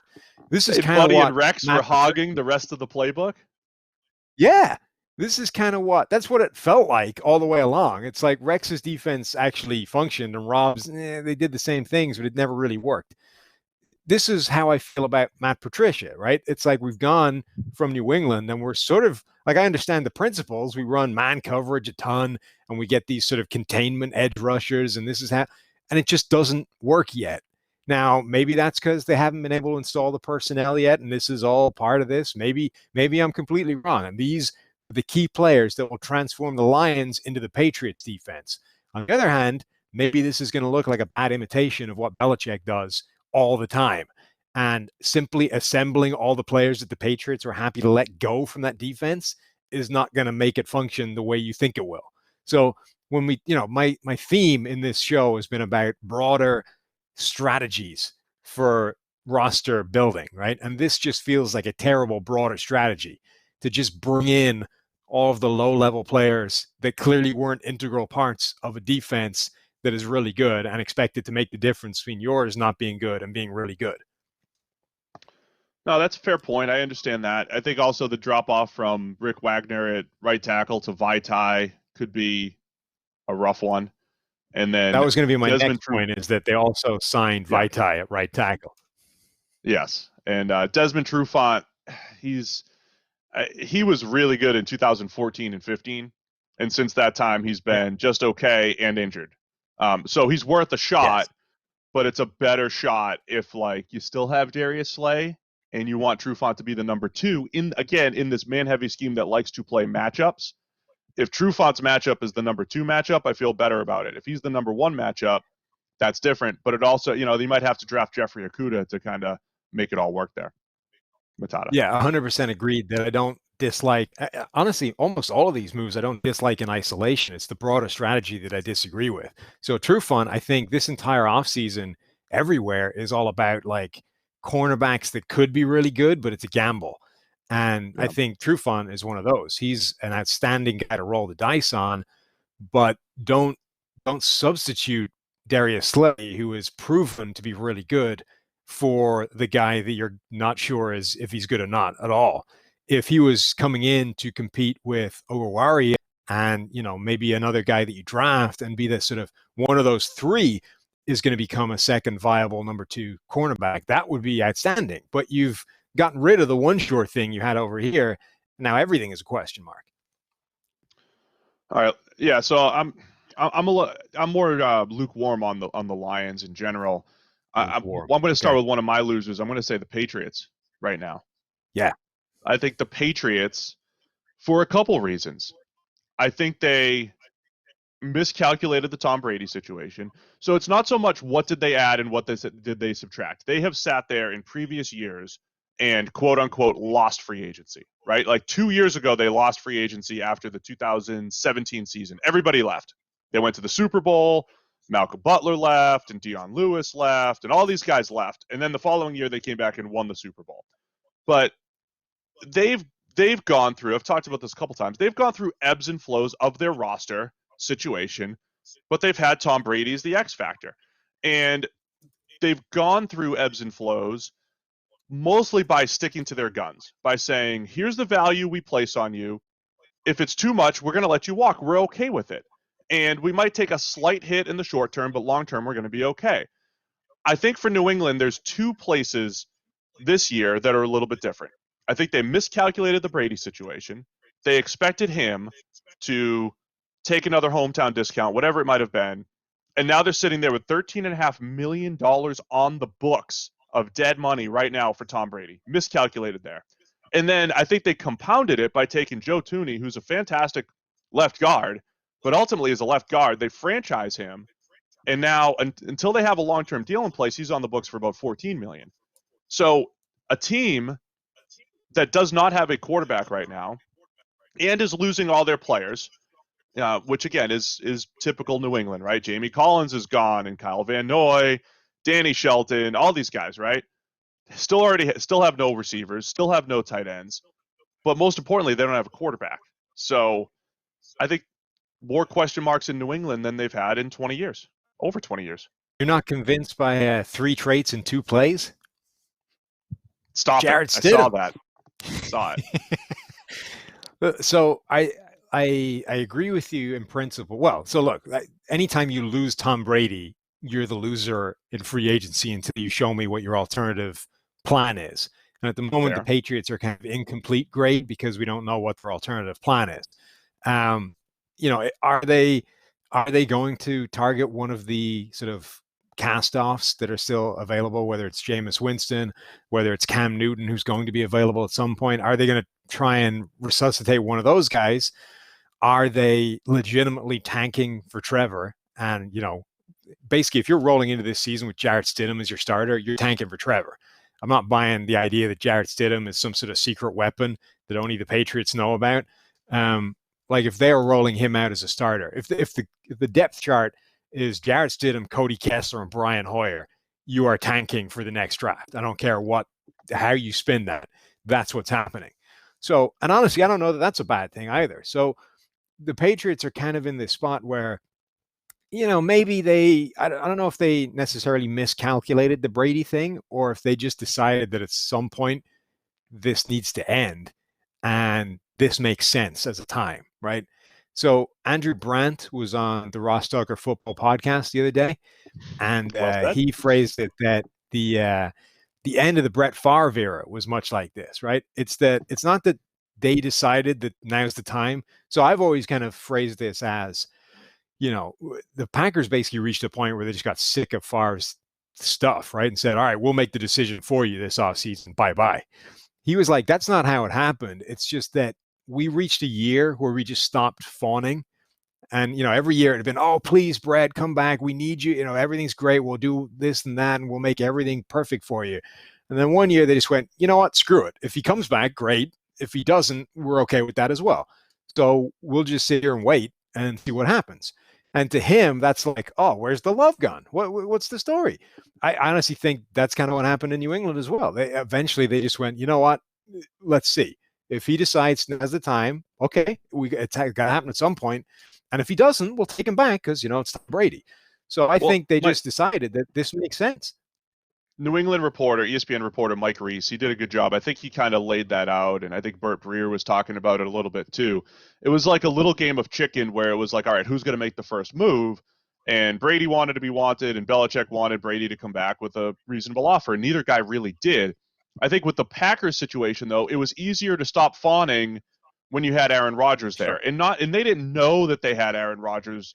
This is kind of what and Rex were hogging the rest of the playbook. Yeah, this is kind of that's what it felt like all the way along. It's like Rex's defense actually functioned, and Rob's, they did the same things, but it never really worked. This is how I feel about Matt Patricia, right? It's like we've gone from New England, and we're sort of like, I understand the principles. We run man coverage a ton, and we get these sort of containment edge rushers, and this is how, and it just doesn't work yet. Now, maybe that's because they haven't been able to install the personnel yet, and this is all part of this. Maybe I'm completely wrong, and these are the key players that will transform the Lions into the Patriots defense. On the other hand, maybe this is going to look like a bad imitation of what Belichick does all the time, and simply assembling all the players that the Patriots are happy to let go from that defense is not going to make it function the way you think it will. So when we, my theme in this show has been about broader strategies for roster building, right? And this just feels like a terrible broader strategy to just bring in all of the low-level players that clearly weren't integral parts of a defense that is really good and expected to make the difference between yours not being good and being really good. No, that's a fair point. I understand that. I think also the drop-off from Rick Wagner at right tackle to Vaitai could be a rough one. And then that was going to be my next point, is that they also signed Vaitai at right tackle. Yes. And Desmond Trufant, he was really good in 2014 and 15. And since that time, he's been just okay and injured. So he's worth a shot, but it's a better shot if, like, you still have Darius Slay and you want Trufant to be the number 2 in this man-heavy scheme that likes to play matchups. If Trufant's matchup is the number 2 matchup, I feel better about it. If he's the number 1 matchup, that's different. But it also, they might have to draft Jeffrey Okudah to kind of make it all work there. Matata. Yeah, 100% agreed that I don't dislike. Honestly, almost all of these moves I don't dislike in isolation. It's the broader strategy that I disagree with. So Trufant, I think this entire offseason everywhere is all about like cornerbacks that could be really good, but it's a gamble. And I think Trufant is one of those. He's an outstanding guy to roll the dice on, but don't substitute Darius Slay, who is proven to be really good, for the guy that you're not sure is if he's good or not at all. If he was coming in to compete with Oruwariye and, maybe another guy that you draft and be the sort of one of those three is going to become a second viable number 2 cornerback, that would be outstanding. But you've gotten rid of the one sure thing you had over here. Now everything is a question mark. All right. Yeah. So I'm more lukewarm on the Lions in general. I'm going to start with one of my losers. I'm going to say the Patriots right now. Yeah. I think the Patriots, for a couple reasons. I think they miscalculated the Tom Brady situation. So it's not so much what did they add and what did they subtract. They have sat there in previous years and quote unquote lost free agency, right? Like 2 years ago, they lost free agency after the 2017 season. Everybody left. They went to the Super Bowl. Malcolm Butler left and Deion Lewis left and all these guys left. And then the following year they came back and won the Super Bowl. But they've gone through, I've talked about this a couple times, they've gone through ebbs and flows of their roster situation, but they've had Tom Brady as the X factor. And they've gone through ebbs and flows mostly by sticking to their guns, by saying, here's the value we place on you. If it's too much, we're going to let you walk. We're okay with it. And we might take a slight hit in the short term, but long term, we're going to be okay. I think for New England, there's 2 places this year that are a little bit different. I think they miscalculated the Brady situation. They expected him to take another hometown discount, whatever it might have been. And now they're sitting there with $13.5 million on the books of dead money right now for Tom Brady. Miscalculated there. And then I think they compounded it by taking Joe Thuney, who's a fantastic left guard, but ultimately as a left guard, they franchise him. And now until they have a long-term deal in place, he's on the books for about $14 million. So a team that does not have a quarterback right now and is losing all their players, which again is typical New England, right? Jamie Collins is gone and Kyle Van Noy, Danny Shelton, all these guys, right? Still have no receivers, still have no tight ends, but most importantly, they don't have a quarterback. So I think more question marks in New England than they've had in 20 years, over 20 years. You're not convinced by 3 traits in 2 plays? Stop Jarrett it. Stidham. I saw it. So I agree with you in principle. Well, so look, anytime you lose Tom Brady, you're the loser in free agency until you show me what your alternative plan is. And at the moment, the Patriots are kind of incomplete grade because we don't know what their alternative plan is. Are they going to target one of the sort of cast-offs that are still available, whether it's Jameis Winston, whether it's Cam Newton, who's going to be available at some point? Are they going to try and resuscitate one of those guys? Are they legitimately tanking for Trevor? And, basically, if you're rolling into this season with Jarrett Stidham as your starter, you're tanking for Trevor. I'm not buying the idea that Jarrett Stidham is some sort of secret weapon that only the Patriots know about. Like if they're rolling him out as a starter, if the depth chart is Jarrett Stidham, Cody Kessler, and Brian Hoyer, you are tanking for the next draft. I don't care how you spin that. That's what's happening. So, and honestly, I don't know that that's a bad thing either. So the Patriots are kind of in this spot where, maybe I don't know if they necessarily miscalculated the Brady thing or if they just decided that at some point this needs to end and this makes sense as a time, right? So Andrew Brandt was on the Ross Tucker Football Podcast the other day, and he phrased it that the end of the Brett Favre era was much like this, right? It's not that they decided that now's the time. So I've always kind of phrased this as, the Packers basically reached a point where they just got sick of Favre's stuff, right? And said, all right, we'll make the decision for you this offseason. Bye-bye. He was like, that's not how it happened. It's just that we reached a year where we just stopped fawning. And, every year it had been, oh, please, Brett, come back. We need you. Everything's great. We'll do this and that, and we'll make everything perfect for you. And then one year they just went, you know what? Screw it. If he comes back, great. If he doesn't, we're okay with that as well. So we'll just sit here and wait and see what happens. And to him, that's like, oh, where's the love gone? What's the story? I honestly think that's kind of what happened in New England as well. They just went, you know what? Let's see. If he decides now's the time, okay, it's got to happen at some point. And if he doesn't, we'll take him back because, it's Tom Brady. So I think they just decided that this makes sense. New England reporter, ESPN reporter Mike Reese, he did a good job. I think he kind of laid that out, and I think Burt Breer was talking about it a little bit too. It was like a little game of chicken where it was like, all right, who's going to make the first move? And Brady wanted to be wanted, and Belichick wanted Brady to come back with a reasonable offer, and neither guy really did. I think with the Packers situation, though, it was easier to stop fawning when you had Aaron Rodgers there, and they didn't know that they had Aaron Rodgers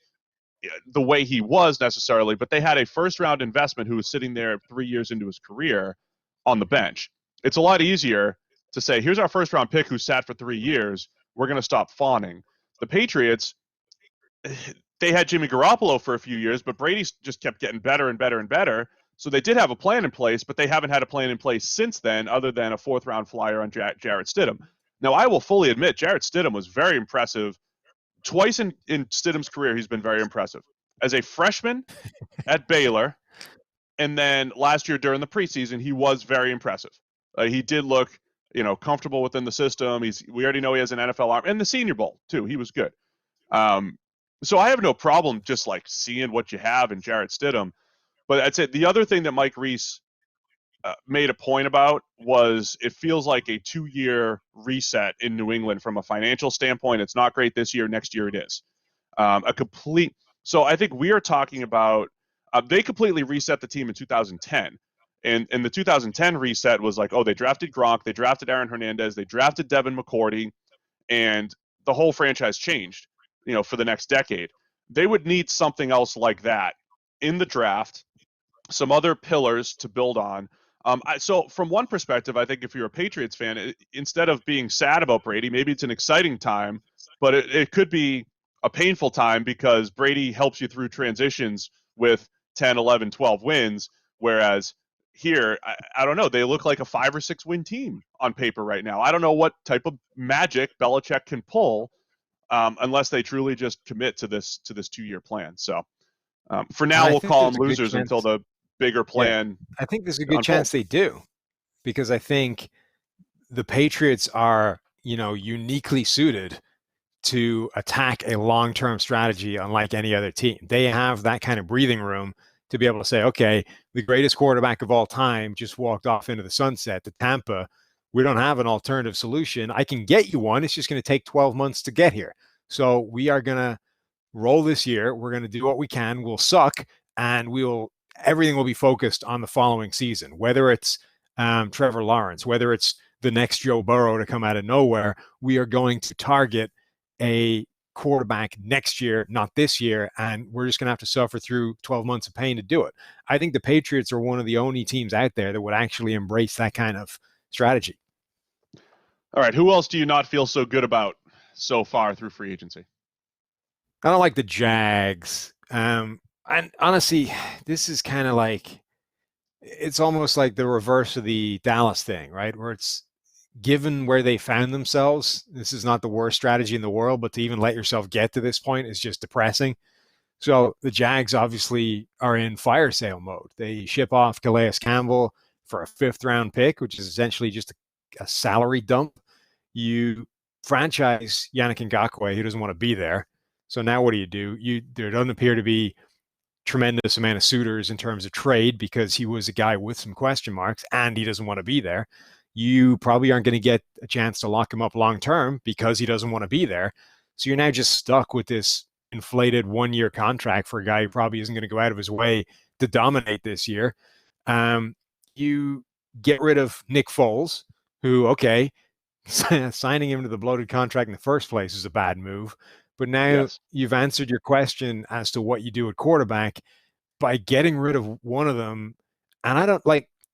the way he was necessarily, but they had a first-round investment who was sitting there 3 years into his career on the bench. It's a lot easier to say, here's our first-round pick who sat for 3 years. We're going to stop fawning. The Patriots, they had Jimmy Garoppolo for a few years, but Brady just kept getting better and better and better. So they did have a plan in place, but they haven't had a plan in place since then other than a fourth-round flyer on Jarrett Stidham. Now, I will fully admit Jarrett Stidham was very impressive. Twice in Stidham's career, he's been very impressive. As a freshman at Baylor, and then last year during the preseason, he was very impressive. He did look, comfortable within the system. We already know he has an NFL arm, and the Senior Bowl too. He was good. So I have no problem just like seeing what you have in Jarrett Stidham. But I'd say the other thing that Mike Reese made a point about was it feels like a 2-year reset in New England from a financial standpoint. It's not great this year. Next year it is. So I think we are talking about they completely reset the team in 2010. And the 2010 reset was like, they drafted Gronk, they drafted Aaron Hernandez, they drafted Devin McCourty, and the whole franchise changed, for the next decade. They would need something else like that in the draft, some other pillars to build on. So from one perspective, I think if you're a Patriots fan, instead of being sad about Brady, maybe it's an exciting time, but it could be a painful time because Brady helps you through transitions with 10, 11, 12 wins, whereas here, I don't know, they look like a 5 or 6 win team on paper right now. I don't know what type of magic Belichick can pull unless they truly just commit to this 2-year plan. So for now, we'll call them losers until the bigger plan. I think there's a good chance they do, because I think the Patriots are, uniquely suited to attack a long-term strategy unlike any other team. They have that kind of breathing room to be able to say, okay, the greatest quarterback of all time just walked off into the sunset to Tampa. We don't have an alternative solution. I can get you one. It's just going to take 12 months to get here. So we are going to roll this year. We're going to do what we can. We'll suck, and everything will be focused on the following season, whether it's Trevor Lawrence, whether it's the next Joe Burrow to come out of nowhere. We are going to target a quarterback next year, not this year, and we're just going to have to suffer through 12 months of pain to do it. I think the Patriots are one of the only teams out there that would actually embrace that kind of strategy. All right, who else do you not feel so good about so far through free agency? I don't like the Jags. And honestly, this is kind of like, it's almost like the reverse of the Dallas thing, right? Where it's given where they found themselves, this is not the worst strategy in the world, but to even let yourself get to this point is just depressing. So the Jags obviously are in fire sale mode. They ship off Calais Campbell for a 5th-round pick, which is essentially just a salary dump. You franchise Yannick Ngakoue, who doesn't want to be there. So now what do? There doesn't appear to be tremendous amount of suitors in terms of trade because he was a guy with some question marks and he doesn't want to be there. You probably aren't going to get a chance to lock him up long term because he doesn't want to be there. So you're now just stuck with this inflated 1-year contract for a guy who probably isn't going to go out of his way to dominate this year. You get rid of Nick Foles, who, okay, signing him to the bloated contract in the first place is a bad move. But now you've answered your question as to what you do at quarterback by getting rid of one of them. And I don't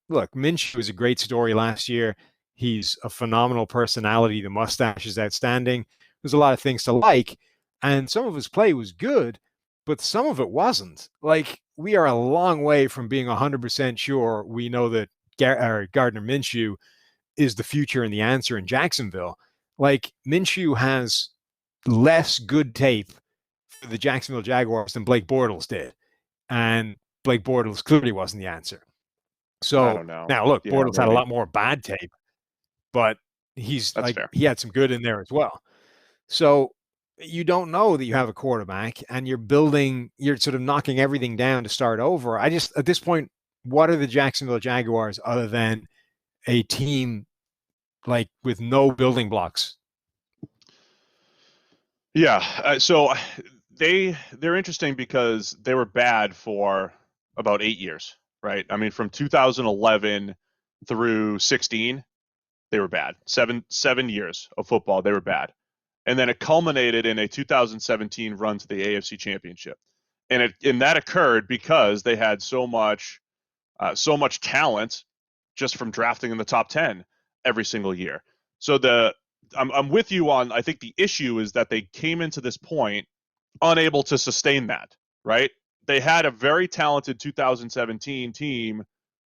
look, Minshew was a great story last year. He's a phenomenal personality. The mustache is outstanding. There's a lot of things to like. And some of his play was good, but some of it wasn't. Like, we are a long way from being 100% sure we know that Gardner Minshew is the future and the answer in Jacksonville. Like, Minshew has less good tape for the Jacksonville Jaguars than Blake Bortles did. And Blake Bortles clearly wasn't the answer. I So don't know. now, look, Yeah, Bortles had a maybe. lot more bad tape, but That's fair. he had some good in there as well. So you don't know that you have a quarterback, and you're sort of knocking everything down to start over. At this point, what are the Jacksonville Jaguars other than a team like with no building blocks? Yeah. So they're interesting because they were bad for about 8 years, right? I mean, from 2011 through 16, they were bad. Seven years of football, they were bad. And then it culminated in a 2017 run to the AFC Championship. And that occurred because they had so much talent just from drafting in the top 10 every single year. So I'm with you on, I think the issue is that they came into this point unable to sustain that, right? They had a very talented 2017 team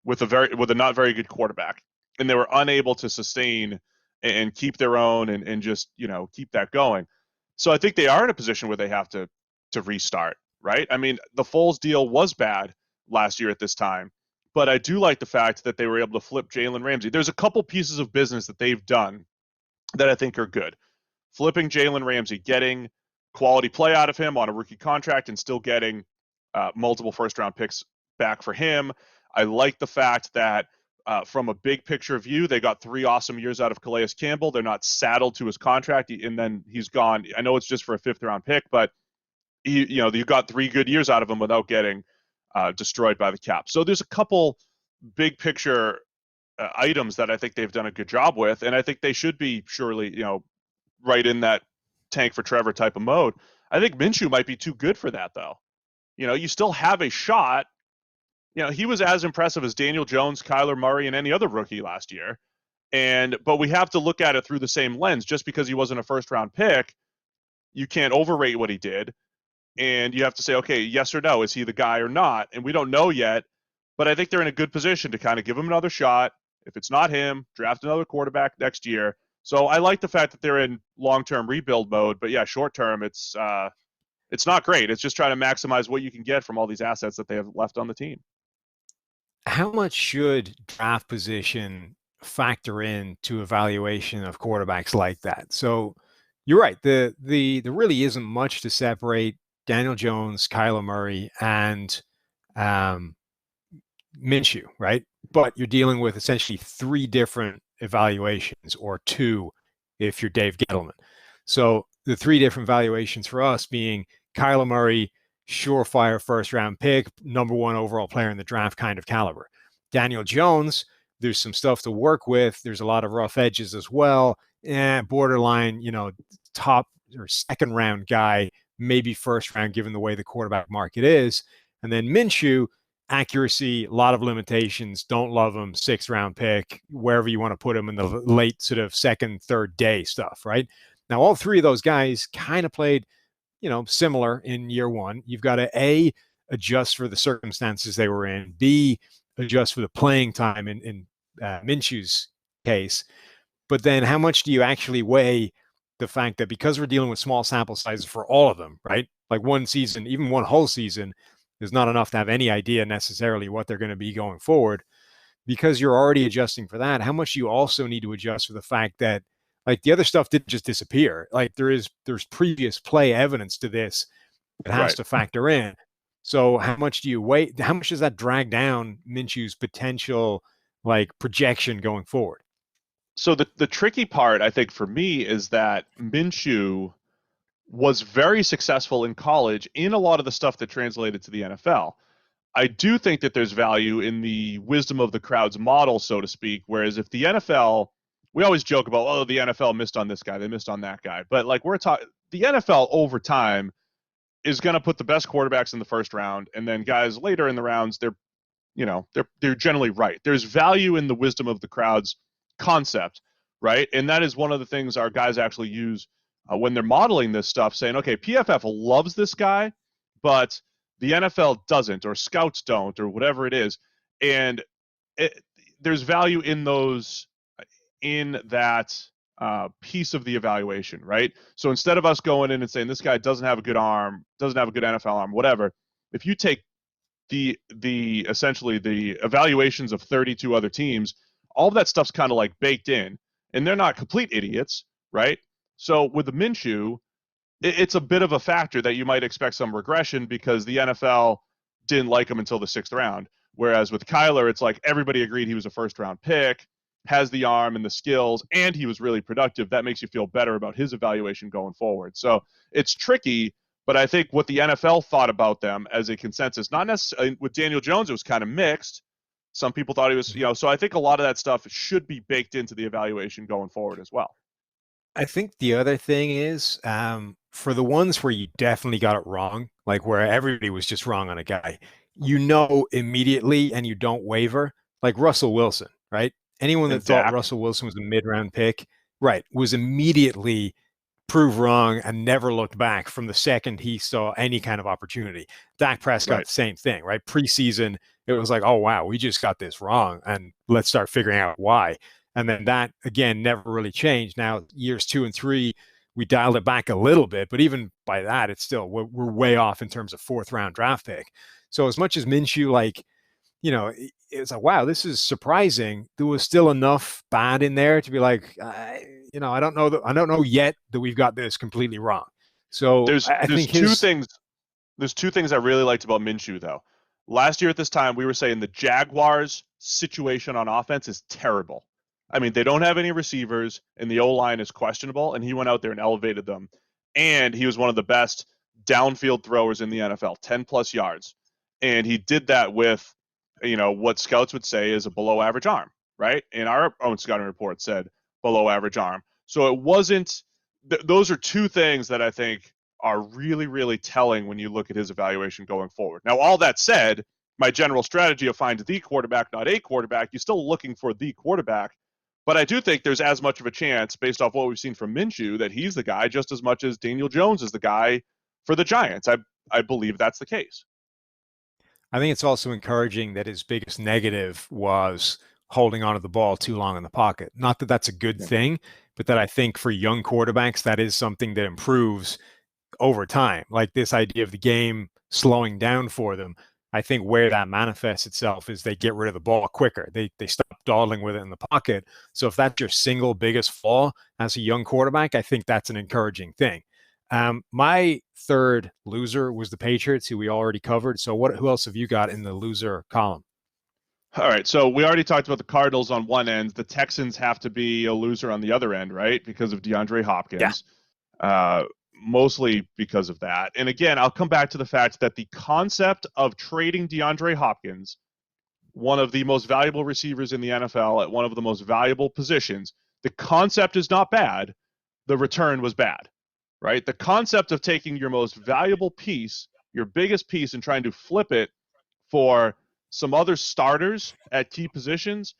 with a not very good quarterback, and they were unable to sustain and keep their own and just, keep that going. So I think they are in a position where they have to restart, right? I mean, the Foles deal was bad last year at this time, but I do like the fact that they were able to flip Jalen Ramsey. There's a couple pieces of business that they've done that I think are good. Flipping Jalen Ramsey, getting quality play out of him on a rookie contract, and still getting multiple first-round picks back for him. I like the fact that from a big picture view, they got 3 awesome years out of Calais Campbell. They're not saddled to his contract, and then he's gone. I know it's just for a 5th-round pick, but you got 3 good years out of him without getting destroyed by the cap. So there's a couple big picture items that I think they've done a good job with, and I think they should be surely, right in that tank for Trevor type of mode. I think Minshew might be too good for that, though. You still have a shot. He was as impressive as Daniel Jones, Kyler Murray, and any other rookie last year. But we have to look at it through the same lens. Just because he wasn't a first-round pick, you can't overrate what he did. And you have to say, okay, yes or no, is he the guy or not? And we don't know yet, but I think they're in a good position to kind of give him another shot. If it's not him, draft another quarterback next year. So I like the fact that they're in long-term rebuild mode, but yeah, short-term, it's not great. It's just trying to maximize what you can get from all these assets that they have left on the team. How much should draft position factor in to evaluation of quarterbacks like that? So you're right. There really isn't much to separate Daniel Jones, Kyler Murray, and Minshew, right? But you're dealing with essentially 3 different evaluations, or 2 if you're Dave Gettleman. So the 3 different valuations for us being Kyler Murray, surefire first-round pick, number 1 overall player in the draft kind of caliber. Daniel Jones, there's some stuff to work with. There's a lot of rough edges as well. Borderline, top or second-round guy, maybe first round given the way the quarterback market is. And then Minshew, accuracy, a lot of limitations, don't love him, 6th-round pick, wherever you want to put him in the late sort of 2nd, 3rd day stuff, right? Now, all 3 of those guys kind of played, similar in year 1. You've got to A, adjust for the circumstances they were in, B, adjust for the playing time in Minshew's case. But then how much do you actually weigh the fact that because we're dealing with small sample sizes for all of them, right? Like one season, even one whole season, is not enough to have any idea necessarily what they're going to be going forward. Because you're already adjusting for that, how much do you also need to adjust for the fact that, like, the other stuff didn't just disappear? Like, there's previous play evidence to this that has to factor in. So how much do you weigh? How much does that drag down Minshew's potential, like, projection going forward? So the tricky part, I think, for me is that Minshew was very successful in college in a lot of the stuff that translated to the NFL. I do think that there's value in the wisdom of the crowd's model, so to speak, whereas if the NFL, we always joke about, oh, the NFL missed on this guy, they missed on that guy. But like we're talking, the NFL over time is going to put the best quarterbacks in the first round, and then guys later in the rounds, they're generally right. There's value in the wisdom of the crowd's concept, right? And that is one of the things our guys actually use when they're modeling this stuff, saying, okay, PFF loves this guy, but the NFL doesn't, or scouts don't, or whatever it is. And there's value in in that piece of the evaluation, right? So instead of us going in and saying this guy doesn't have a good arm, doesn't have a good NFL arm, whatever, if you take the essentially the evaluations of 32 other teams, all of that stuff's kind of like baked in, and they're not complete idiots, right? So with the Minshew, it's a bit of a factor that you might expect some regression because the NFL didn't like him until the 6th round. Whereas with Kyler, it's like everybody agreed he was a first-round pick, has the arm and the skills, and he was really productive. That makes you feel better about his evaluation going forward. So it's tricky, but I think what the NFL thought about them as a consensus, not necessarily with Daniel Jones, it was kind of mixed. Some people thought he was, so I think a lot of that stuff should be baked into the evaluation going forward as well. I think the other thing is for the ones where you definitely got it wrong, like where everybody was just wrong on a guy, immediately and you don't waver, like Russell Wilson, right? Anyone that thought Russell Wilson was a mid-round pick, right, was immediately proved wrong and never looked back from the second he saw any kind of opportunity. Dak Prescott, right. Same thing, right? Preseason, it was like, oh, wow, we just got this wrong, and let's start figuring out why. And then that, again, never really changed. Now, years 2 and 3, we dialed it back a little bit, but even by that, it's still, we're way off in terms of 4th-round draft pick. So as much as Minshew, like, it's like, wow, this is surprising. There was still enough bad in there to be like, I don't know yet that we've got this completely wrong. So there's two things I really liked about Minshew, though. Last year at this time, we were saying the Jaguars' situation on offense is terrible. I mean, they don't have any receivers, and the O-line is questionable, and he went out there and elevated them. And he was one of the best downfield throwers in the NFL, 10-plus yards. And he did that with, what scouts would say is a below-average arm, right? And our own scouting report said below-average arm. So it wasn't those are two things that I think are really, really telling when you look at his evaluation going forward. Now, all that said, my general strategy of find the quarterback, not a quarterback, you're still looking for the quarterback. But I do think there's as much of a chance, based off what we've seen from Minshew, that he's the guy just as much as Daniel Jones is the guy for the Giants. I believe that's the case. I think it's also encouraging that his biggest negative was holding onto the ball too long in the pocket. Not that that's a good thing, but that I think for young quarterbacks, that is something that improves over time. Like this idea of the game slowing down for them. I think where that manifests itself is they get rid of the ball quicker. They stop dawdling with it in the pocket. So if that's your single biggest flaw as a young quarterback, I think that's an encouraging thing. My third loser was the Patriots, who we already covered. So who else have you got in the loser column? All right, so we already talked about the Cardinals on one end. The Texans have to be a loser on the other end, right? Because of DeAndre Hopkins. Yeah. Mostly because of that. And again, I'll come back to the fact that the concept of trading DeAndre Hopkins, one of the most valuable receivers in the NFL at one of the most valuable positions, the concept is not bad. The return was bad, right? The concept of taking your most valuable piece, your biggest piece, and trying to flip it for some other starters at key positions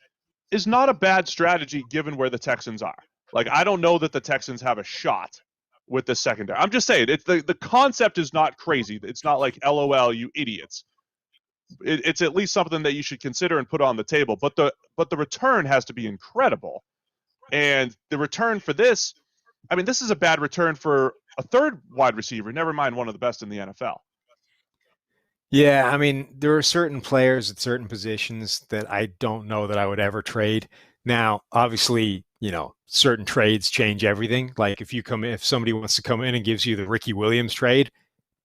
is not a bad strategy given where the Texans are. Like, I don't know that the Texans have a shot with the secondary. I'm just saying, it's the concept is not crazy. It's not like LOL, you idiots. It's at least something that you should consider and put on the table. But the return has to be incredible. And the return for this, I mean, this is a bad return for a third wide receiver, never mind one of the best in the NFL. Yeah, I mean, there are certain players at certain positions that I don't know that I would ever trade. Now, obviously, certain trades change everything. Like if somebody wants to come in and gives you the Ricky Williams trade,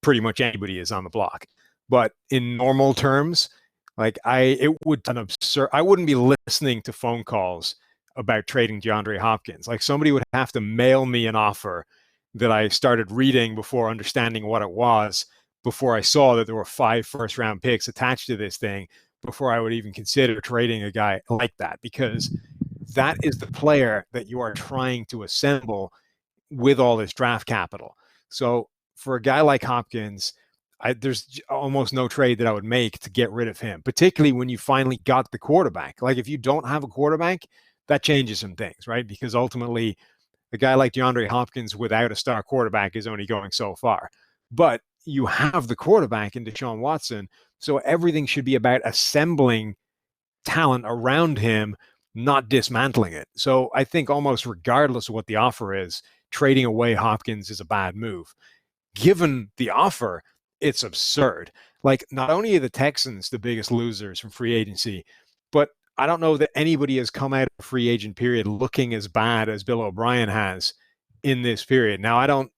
pretty much anybody is on the block. But in normal terms, like I wouldn't be listening to phone calls about trading DeAndre Hopkins. Like somebody would have to mail me an offer that I started reading before understanding what it was, before I saw that there were 5 first-round picks attached to this thing, before I would even consider trading a guy like that, because that is the player that you are trying to assemble with all this draft capital. So for a guy like Hopkins, there's almost no trade that I would make to get rid of him, particularly when you finally got the quarterback. Like if you don't have a quarterback, that changes some things, right? Because ultimately, a guy like DeAndre Hopkins without a star quarterback is only going so far. But you have the quarterback in Deshaun Watson, so everything should be about assembling talent around him not dismantling it. So I think almost regardless of what the offer is, trading away Hopkins is a bad move. Given the offer, it's absurd. Like, not only are the Texans the biggest losers from free agency, but I don't know that anybody has come out of the free agent period looking as bad as Bill O'Brien has in this period. Now,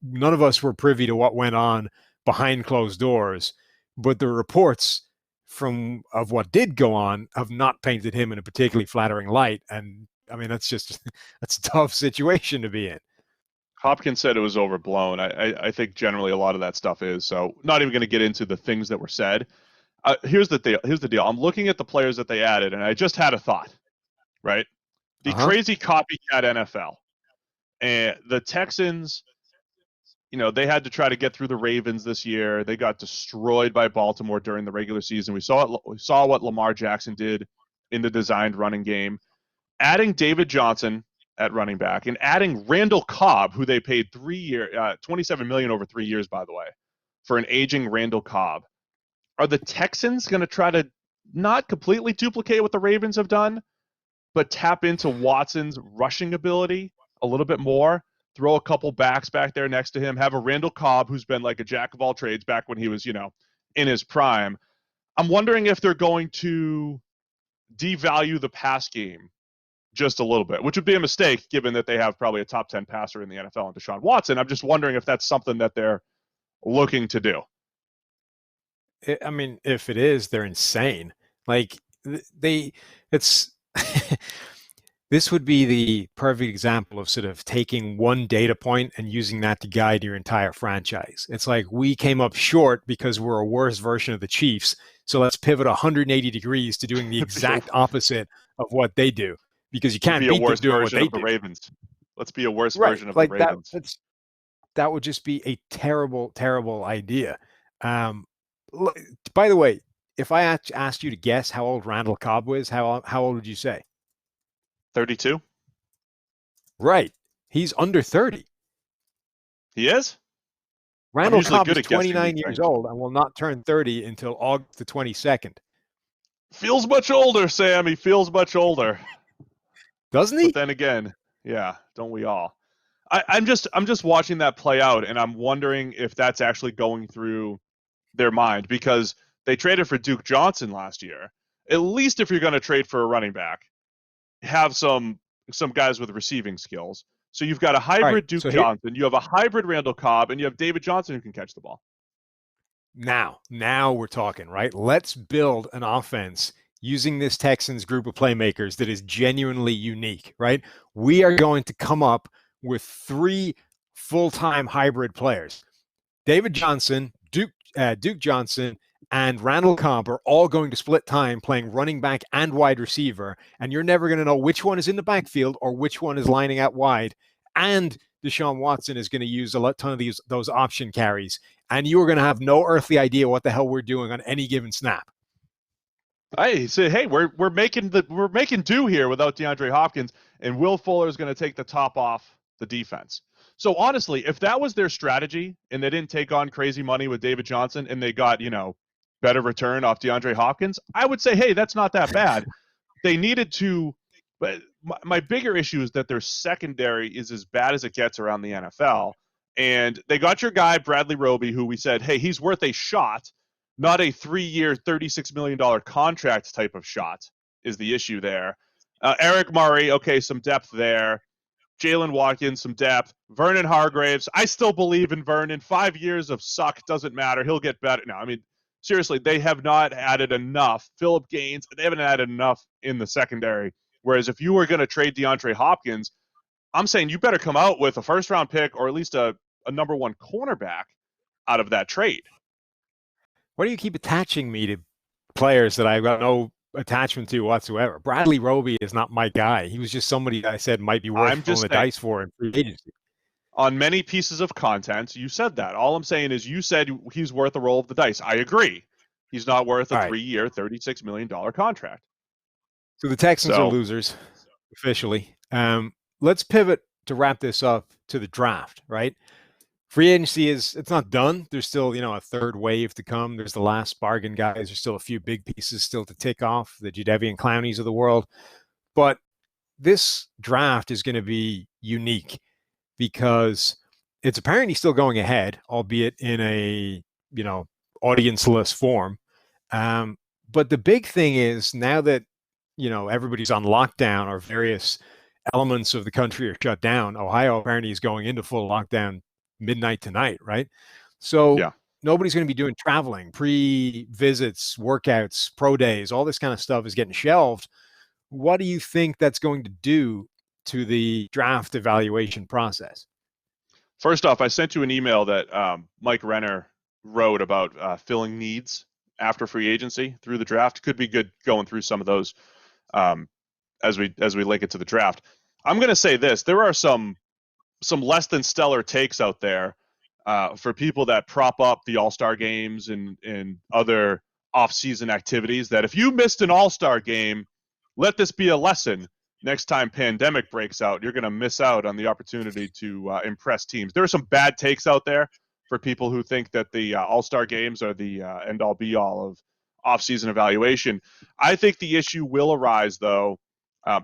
none of us were privy to what went on behind closed doors, but the reports of what did go on have not painted him in a particularly flattering light. And I mean, that's a tough situation to be in. Hopkins said it was overblown. I think generally a lot of that stuff is. So not even going to get into the things that were said. Here's the deal. I'm looking at the players that they added, and I just had a thought, right? The crazy copycat NFL. And the Texans, they had to try to get through the Ravens this year. They got destroyed by Baltimore during the regular season. We saw what Lamar Jackson did in the designed running game. Adding David Johnson at running back and adding Randall Cobb, who they paid $27 million over 3 years, by the way, for an aging Randall Cobb. Are the Texans going to try to not completely duplicate what the Ravens have done, but tap into Watson's rushing ability a little bit more, throw a couple backs back there next to him, have a Randall Cobb who's been like a jack of all trades back when he was, in his prime? I'm wondering if they're going to devalue the pass game just a little bit, which would be a mistake given that they have probably a top 10 passer in the NFL in Deshaun Watson. I'm just wondering if that's something that they're looking to do. I mean, if it is, they're insane. Like, this would be the perfect example of sort of taking one data point and using that to guide your entire franchise. It's like, we came up short because we're a worse version of the Chiefs, so let's pivot 180 degrees to doing the exact opposite of what they do, because you can't beat them doing what they do. Ravens. Let's be a worse version of the Ravens. That would just be a terrible, terrible idea. By the way, if I asked you to guess how old Randall Cobb was, how old would you say? 32. Right. He's under 30. He is? Randall Cobb is 29 years old and will not turn 30 until August the 22nd. Feels much older, Sam. He feels much older. Doesn't he? But then again, yeah, don't we all? I'm just watching that play out, and I'm wondering if that's actually going through their mind, because they traded for Duke Johnson last year. At least if you're going to trade for a running back, have some guys with receiving skills. So you've got a hybrid Duke Johnson, you have a hybrid Randall Cobb, and you have David Johnson who can catch the ball. Now we're talking, right? Let's build an offense using this Texans group of playmakers that is genuinely unique, right? We are going to come up with 3 full-time hybrid players. David Johnson, Duke Johnson, and Randall Cobb are all going to split time playing running back and wide receiver, and you're never going to know which one is in the backfield or which one is lining out wide. And Deshaun Watson is going to use a ton of those option carries, and you are going to have no earthly idea what the hell we're doing on any given snap. I say, hey, we're making do here without DeAndre Hopkins, and Will Fuller is going to take the top off the defense. So honestly, if that was their strategy and they didn't take on crazy money with David Johnson and they got, better return off DeAndre Hopkins, I would say, hey, that's not that bad. They needed to, but my bigger issue is that their secondary is as bad as it gets around the NFL. And they got your guy, Bradley Roby, who we said, hey, he's worth a shot, not a 3-year, $36 million contract type of shot is the issue there. Eric Murray, okay, some depth there. Jalen Watkins, some depth. Vernon Hargraves, I still believe in Vernon. 5 years of suck, doesn't matter. He'll get better. No, I mean, seriously, they have not added enough. Phillip Gaines, they haven't added enough in the secondary. Whereas if you were going to trade DeAndre Hopkins, I'm saying you better come out with a first-round pick or at least a number 1 cornerback out of that trade. Why do you keep attaching me to players that I've got no attachment to whatsoever? Bradley Roby is not my guy. He was just somebody that I said might be worth rolling the dice for in free agency. On many pieces of content, you said that. All I'm saying is you said he's worth a roll of the dice. I agree. He's not worth a 3-year, $36 million contract. So the Texans are losers, officially. Let's pivot to wrap this up to the draft, right? Free agency it's not done. There's still, a third wave to come. There's the last bargain guys. There's still a few big pieces still to tick off, the Jadeveon Clowneys of the world. But this draft is going to be unique because it's apparently still going ahead, albeit in a, audienceless form. But the big thing is now that, everybody's on lockdown or various elements of the country are shut down, Ohio apparently is going into full lockdown midnight tonight, right? So Yeah. nobody's going to be doing traveling, pre-visits, workouts, pro days, all this kind of stuff is getting shelved. What do you think that's going to do to the draft evaluation process? First off, I sent you an email that Mike Renner wrote about filling needs after free agency through the draft. Could be good going through some of those as we link it to the draft. I'm going to say this: there are some less than stellar takes out there for people that prop up the All-Star games and other off-season activities. That if you missed an All-Star game, let this be a lesson. Next time pandemic breaks out, you're going to miss out on the opportunity to impress teams. There are some bad takes out there for people who think that the All-Star games are the end-all be-all of off-season evaluation. I think the issue will arise, though.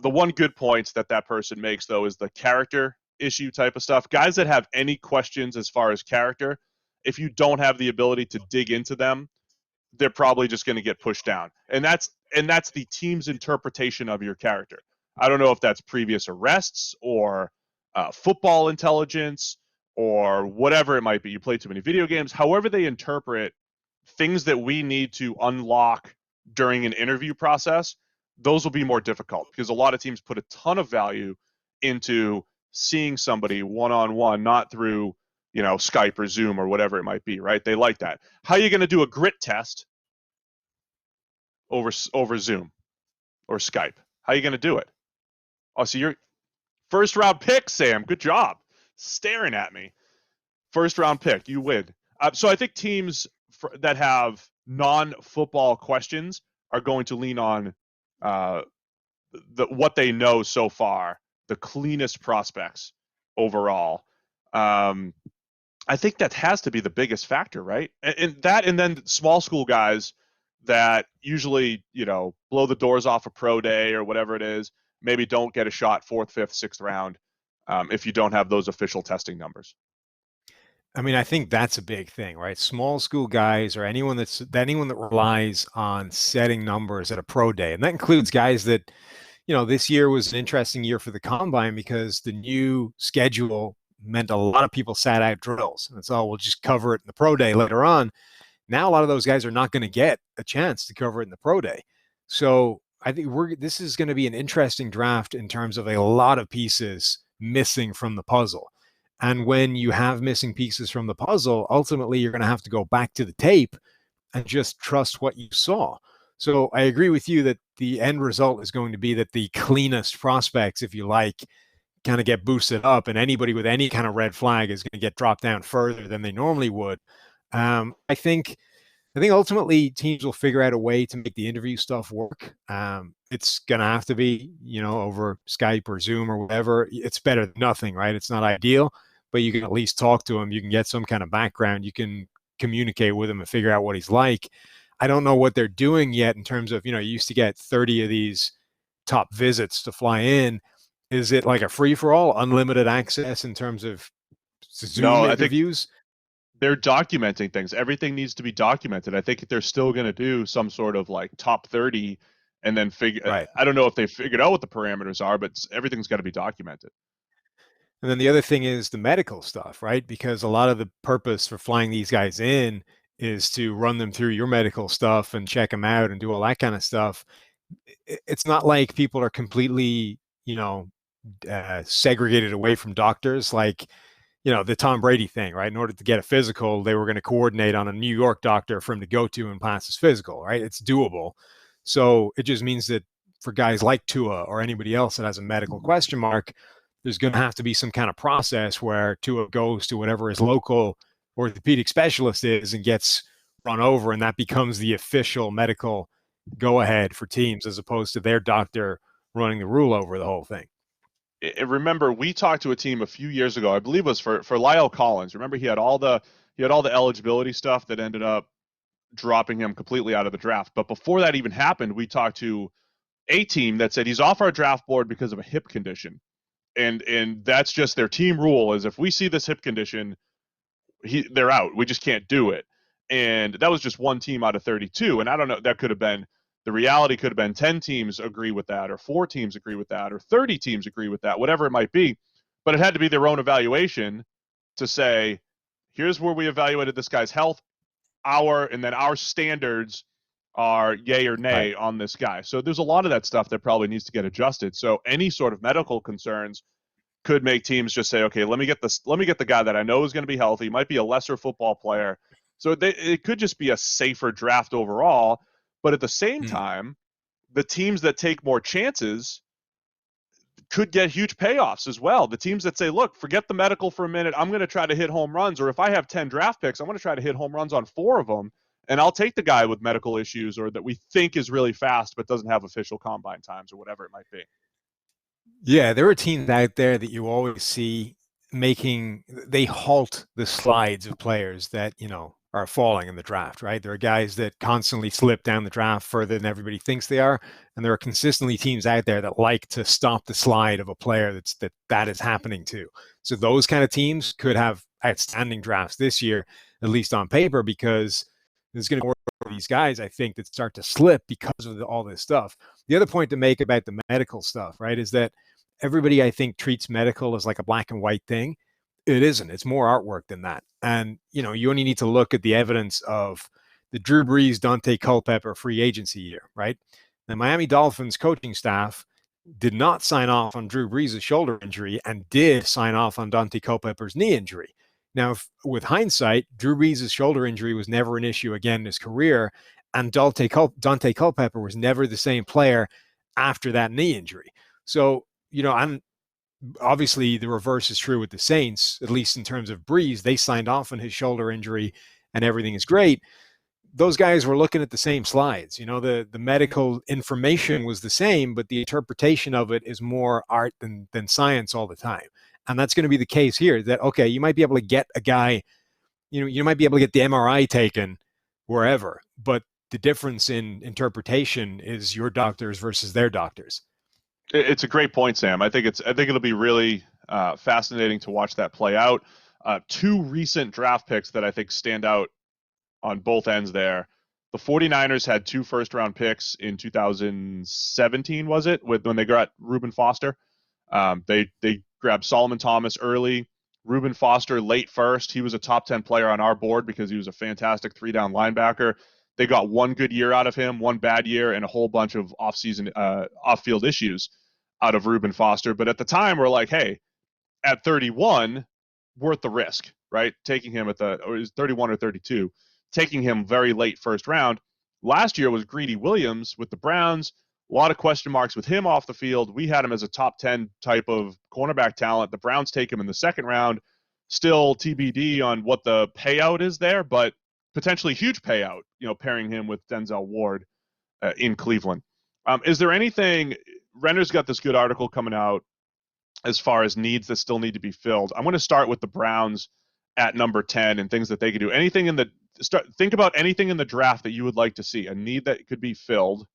The one good point that person makes, though, is the character issue type of stuff. Guys that have any questions as far as character, if you don't have the ability to dig into them, they're probably just going to get pushed down. And that's the team's interpretation of your character. I don't know if that's previous arrests or football intelligence or whatever it might be. You play too many video games. However they interpret things that we need to unlock during an interview process, those will be more difficult because a lot of teams put a ton of value into seeing somebody one-on-one, not through, Skype or Zoom or whatever it might be, right? They like that. How are you going to do a grit test over Zoom or Skype? How are you going to do it? Oh, so you're first round pick, Sam. Good job. Staring at me. First round pick. You win. So I think teams that have non-football questions are going to lean on what they know so far, the cleanest prospects overall. I think that has to be the biggest factor, right? And then small school guys that usually, blow the doors off a pro day or whatever it is, maybe don't get a shot 4th, 5th, 6th round if you don't have those official testing numbers. I mean, I think that's a big thing, right? Small school guys or anyone that relies on setting numbers at a pro day. And that includes guys that, this year was an interesting year for the combine because the new schedule meant a lot of people sat out drills. And so we'll just cover it in the pro day later on. Now, a lot of those guys are not going to get a chance to cover it in the pro day. So I think this is going to be an interesting draft in terms of a lot of pieces missing from the puzzle. And when you have missing pieces from the puzzle, ultimately you're going to have to go back to the tape and just trust what you saw. So I agree with you that the end result is going to be that the cleanest prospects, if you like, kind of get boosted up, and anybody with any kind of red flag is going to get dropped down further than they normally would. I think ultimately teams will figure out a way to make the interview stuff work. It's going to have to be, over Skype or Zoom or whatever. It's better than nothing, right? It's not ideal, but you can at least talk to him. You can get some kind of background. You can communicate with him and figure out what he's like. I don't know what they're doing yet in terms of, you used to get 30 of these top visits to fly in. Is it like a free-for-all, unlimited access in terms of Zoom interviews? They're documenting things. Everything needs to be documented. I think they're still going to do some sort of like top 30 and then figure. Right. I don't know if they figured out what the parameters are, but everything's got to be documented. And then the other thing is the medical stuff, right? Because a lot of the purpose for flying these guys in is to run them through your medical stuff and check them out and do all that kind of stuff. It's not like people are completely, segregated away from doctors. Like, the Tom Brady thing, right? In order to get a physical, they were going to coordinate on a New York doctor for him to go to and pass his physical, right? It's doable. So it just means that for guys like Tua or anybody else that has a medical question mark, there's going to have to be some kind of process where Tua goes to whatever his local orthopedic specialist is and gets run over, and that becomes the official medical go-ahead for teams as opposed to their doctor running the rule over the whole thing. Remember, we talked to a team a few years ago, I believe it was for Lyle Collins. Remember, he had all the eligibility stuff that ended up dropping him completely out of the draft. But before that even happened, we talked to a team that said he's off our draft board because of a hip condition. And that's just their team rule is if we see this hip condition, they're out. We just can't do it. And that was just one team out of 32. And I don't know, that could have been, the reality could have been 10 teams agree with that, or 4 teams agree with that, or 30 teams agree with that, whatever it might be. But it had to be their own evaluation to say, here's where we evaluated this guy's health, and then our standards are yay or nay on this guy. So there's a lot of that stuff that probably needs to get adjusted. So any sort of medical concerns could make teams just say, okay, let me get the guy that I know is going to be healthy, might be a lesser football player. So it could just be a safer draft overall. But at the same time, the teams that take more chances could get huge payoffs as well. The teams that say, look, forget the medical for a minute. I'm going to try to hit home runs. Or if I have 10 draft picks, I'm going to try to hit home runs on 4 of them. And I'll take the guy with medical issues or that we think is really fast but doesn't have official combine times or whatever it might be. Yeah, there are teams out there that you always see they halt the slides of players that, are falling in the draft, right? There are guys that constantly slip down the draft further than everybody thinks they are. And there are consistently teams out there that like to stop the slide of a player that is happening to. So those kind of teams could have outstanding drafts this year, at least on paper, because there's going to be more of these guys, I think, that start to slip because of all this stuff. The other point to make about the medical stuff, right, is that everybody, I think, treats medical as like a black and white thing. It isn't. It's more artwork than that. And, you only need to look at the evidence of the Drew Brees, Dante Culpepper free agency year, right? The Miami Dolphins coaching staff did not sign off on Drew Brees' shoulder injury and did sign off on Dante Culpepper's knee injury. Now, with hindsight, Drew Brees' shoulder injury was never an issue again in his career, and Dante Culpepper was never the same player after that knee injury. So, obviously the reverse is true with the Saints, at least in terms of Brees. They signed off on his shoulder injury and everything is great. Those guys were looking at the same slides. The medical information was the same, but the interpretation of it is more art than science all the time. And that's going to be the case here, that, okay, you might be able to get a guy, you might be able to get the MRI taken wherever, but the difference in interpretation is your doctors versus their doctors. It's a great point, Sam. I think it'll be really fascinating to watch that play out. 2 recent draft picks that I think stand out on both ends there. The 49ers had 2 first-round picks in 2017, was it, when they got Reuben Foster? They grabbed Solomon Thomas early, Reuben Foster late first. He was a top 10 player on our board because he was a fantastic 3-down linebacker. They got 1 good year out of him, 1 bad year, and a whole bunch of off-field issues out of Reuben Foster. But at the time, we're like, hey, at 31, worth the risk, right? Taking him or is 31 or 32, taking him very late first round. Last year was Greedy Williams with the Browns. A lot of question marks with him off the field. We had him as a top 10 type of cornerback talent. The Browns take him in the 2nd round. Still TBD on what the payout is there, but potentially huge payout, pairing him with Denzel Ward in Cleveland. Is there anything, Renner's got this good article coming out as far as needs that still need to be filled. I'm going to start with the Browns at number 10 and things that they could do. Think about anything in the draft that you would like to see, a need that could be filled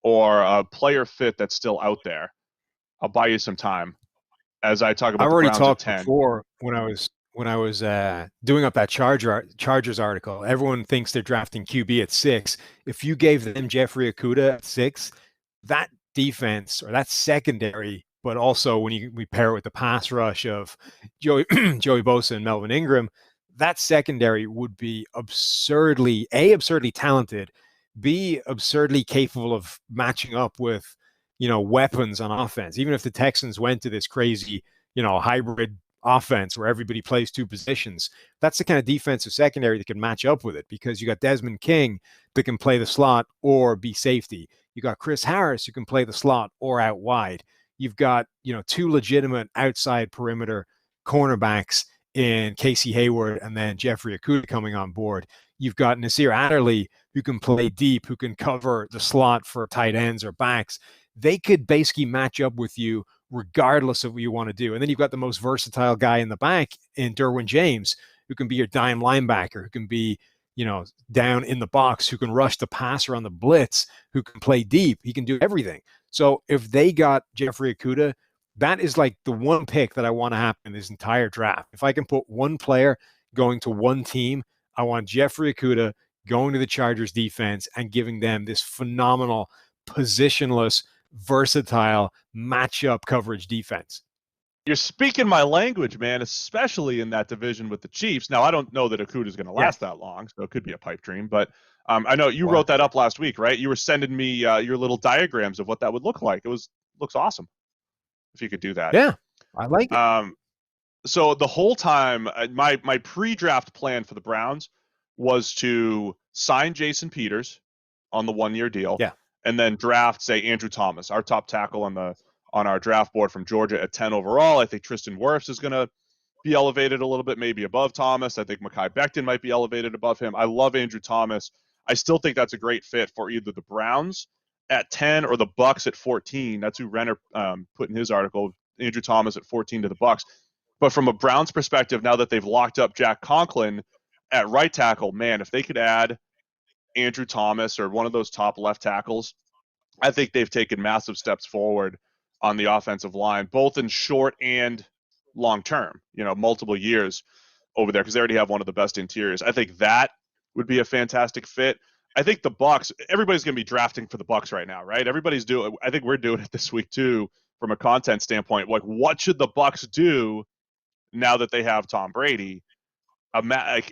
or a player fit that's still out there. I'll buy you some time as I talk about the Browns at 10. I already talked before when I was doing up that Chargers article. Everyone thinks they're drafting QB at 6. If you gave them Jeffrey Okudah at 6, that defense or that secondary, but also when we pair it with the pass rush of Joey Bosa and Melvin Ingram, that secondary would be absurdly talented, B, absurdly capable of matching up with, weapons on offense. Even if the Texans went to this crazy, hybrid offense where everybody plays 2 positions, that's the kind of defensive secondary that can match up with it, because you got Desmond King that can play the slot or be safety. You got Chris Harris who can play the slot or out wide. You've got, 2 legitimate outside perimeter cornerbacks in Casey Hayward and then Jeffrey Okudah coming on board. You've got Nasir Adderley who can play deep, who can cover the slot for tight ends or backs. They could basically match up with you regardless of what you want to do. And then you've got the most versatile guy in the back in Derwin James, who can be your dime linebacker, who can be, down in the box, who can rush the passer on the blitz, who can play deep. He can do everything. So if they got Jeffrey Okudah, that is like the one pick that I want to happen in this entire draft. If I can put one player going to one team, I want Jeffrey Okudah going to the Chargers defense and giving them this phenomenal positionless, versatile matchup coverage defense. You're speaking my language, man, especially in that division with the Chiefs. Now, I don't know that Okudah is going to last that long, so it could be a pipe dream. But I know you wrote that up last week, right? You were sending me your little diagrams of what that would look like. Looks awesome if you could do that. Yeah, I like it. So the whole time, my pre-draft plan for the Browns was to sign Jason Peters on the 1-year deal, and then draft, say, Andrew Thomas, our top tackle on our draft board from Georgia at 10 overall. I think Tristan Wirfs is going to be elevated a little bit, maybe above Thomas. I think Mekhi Becton might be elevated above him. I love Andrew Thomas. I still think that's a great fit for either the Browns at 10 or the Bucks at 14. That's who Renner put in his article, Andrew Thomas at 14 to the Bucks. But from a Browns perspective, now that they've locked up Jack Conklin at right tackle, man, if they could add Andrew Thomas or one of those top left tackles, I think they've taken massive steps forward on the offensive line, both in short and long term, multiple years over there, because they already have one of the best interiors. I think that would be a fantastic fit. I think the Bucks, everybody's going to be drafting for the Bucks right now, right? Everybody's doing, I think we're doing it this week too, from a content standpoint. Like, what should the Bucks do now that they have Tom Brady?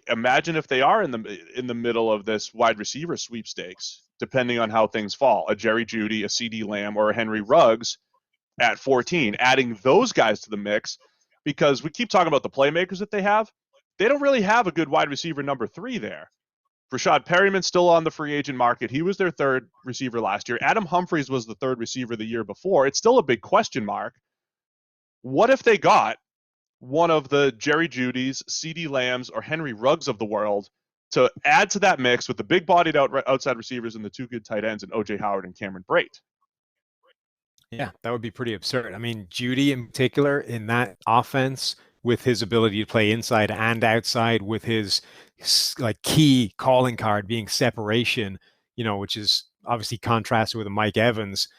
Imagine if they are in the middle of this wide receiver sweepstakes, depending on how things fall. A Jerry Jeudy, a CeeDee Lamb, or a Henry Ruggs at 14, adding those guys to the mix, because we keep talking about the playmakers that they have. They don't really have a good wide receiver number 3 there. Rashad Perryman's still on the free agent market. He was their third receiver last year. Adam Humphries was the third receiver the year before. It's still a big question mark. What if they got one of the Jerry Judys, CeeDee Lambs, or Henry Ruggs of the world to add to that mix with the big-bodied outside receivers and the 2 good tight ends in O.J. Howard and Cameron Brate? Yeah, that would be pretty absurd. I mean, Jeudy in particular in that offense, with his ability to play inside and outside, with his like key calling card being separation, which is obviously contrasted with a Mike Evans.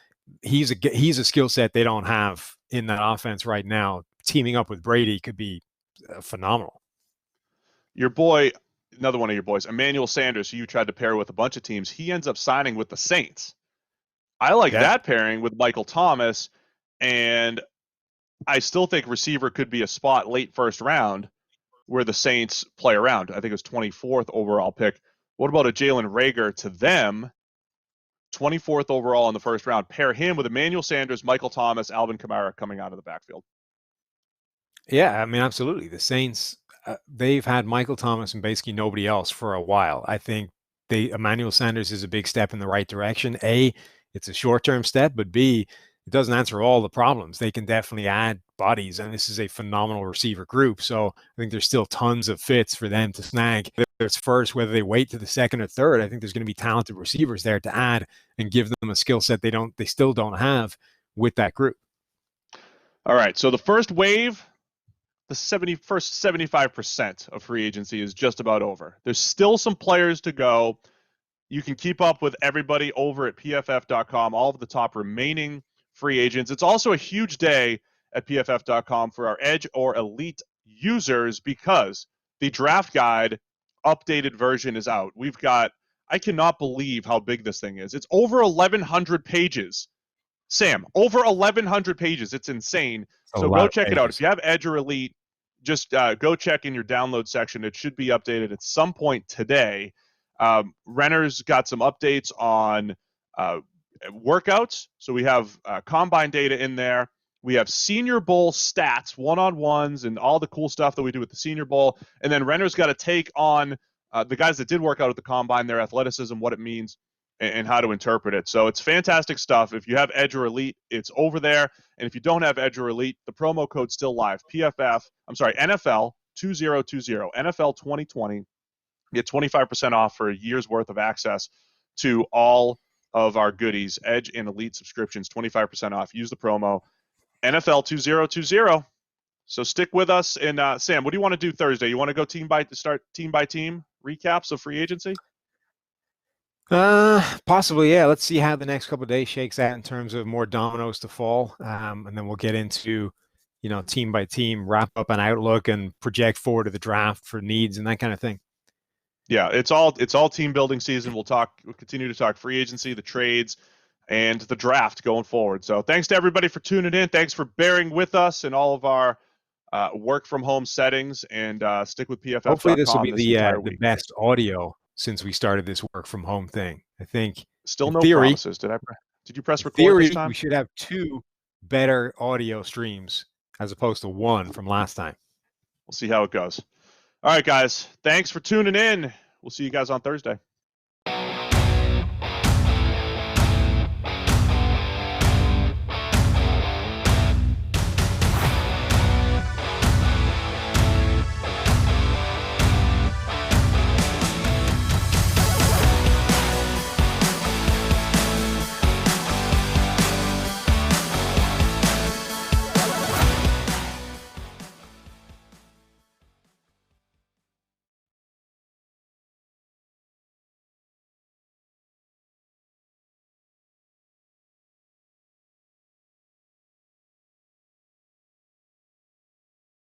He's a skill set they don't have in that offense right now. Teaming up with Brady could be phenomenal. Your boy, another one of your boys, Emmanuel Sanders, who you tried to pair with a bunch of teams, he ends up signing with the Saints. I like that pairing with Michael Thomas, and I still think receiver could be a spot late first round where the Saints play around. I think it was 24th overall pick. What about a Jalen Reagor to them? 24th overall in the first round. Pair him with Emmanuel Sanders, Michael Thomas, Alvin Kamara coming out of the backfield. Yeah, I mean, absolutely. The Saints, they've had Michael Thomas and basically nobody else for a while. I think Emmanuel Sanders is a big step in the right direction. A, it's a short-term step, but B, it doesn't answer all the problems. They can definitely add bodies, and this is a phenomenal receiver group. So I think there's still tons of fits for them to snag. Whether it's first, whether they wait to the second or third, I think there's going to be talented receivers there to add and give them a skill set they still don't have with that group. All right, so the first wave, the first 75% of free agency is just about over. There's still some players to go. You can keep up with everybody over at PFF.com, all of the top remaining free agents. It's also a huge day at PFF.com for our Edge or Elite users, because the draft guide updated version is out. I cannot believe how big this thing is. It's over 1,100 pages. Sam, over 1,100 pages. It's insane. So go check it out. If you have Edge or Elite, just go check in your download section. It should be updated at some point today. Renner's got some updates on workouts. So we have combine data in there. We have Senior Bowl stats, one-on-ones, and all the cool stuff that we do with the Senior Bowl. And then Renner's got a take on the guys that did work out at the combine, their athleticism, what it means, and how to interpret it. So it's fantastic stuff. If you have Edge or Elite, it's over there. And if you don't have Edge or Elite, the promo code's still live. NFL 2020, NFL 2020. Get 25% off for a year's worth of access to all of our goodies, Edge and Elite subscriptions, 25% off. Use the promo NFL 2020. So stick with us. And Sam, what do you want to do Thursday? You want to go team by team recaps of free agency? Possibly, yeah. Let's see how the next couple of days shakes out in terms of more dominoes to fall, and then we'll get into, team by team, wrap up an outlook and project forward to the draft for needs and that kind of thing. Yeah, it's all team building season. We'll continue to talk free agency, the trades, and the draft going forward. So thanks to everybody for tuning in. Thanks for bearing with us in all of our work from home settings, and stick with PFF.com. Hopefully this will be the best audio since we started this work from home thing. I think still no promises. Did you press record theory, this time? We should have 2 better audio streams as opposed to 1 from last time. We'll see how it goes. All right, guys. Thanks for tuning in. We'll see you guys on Thursday.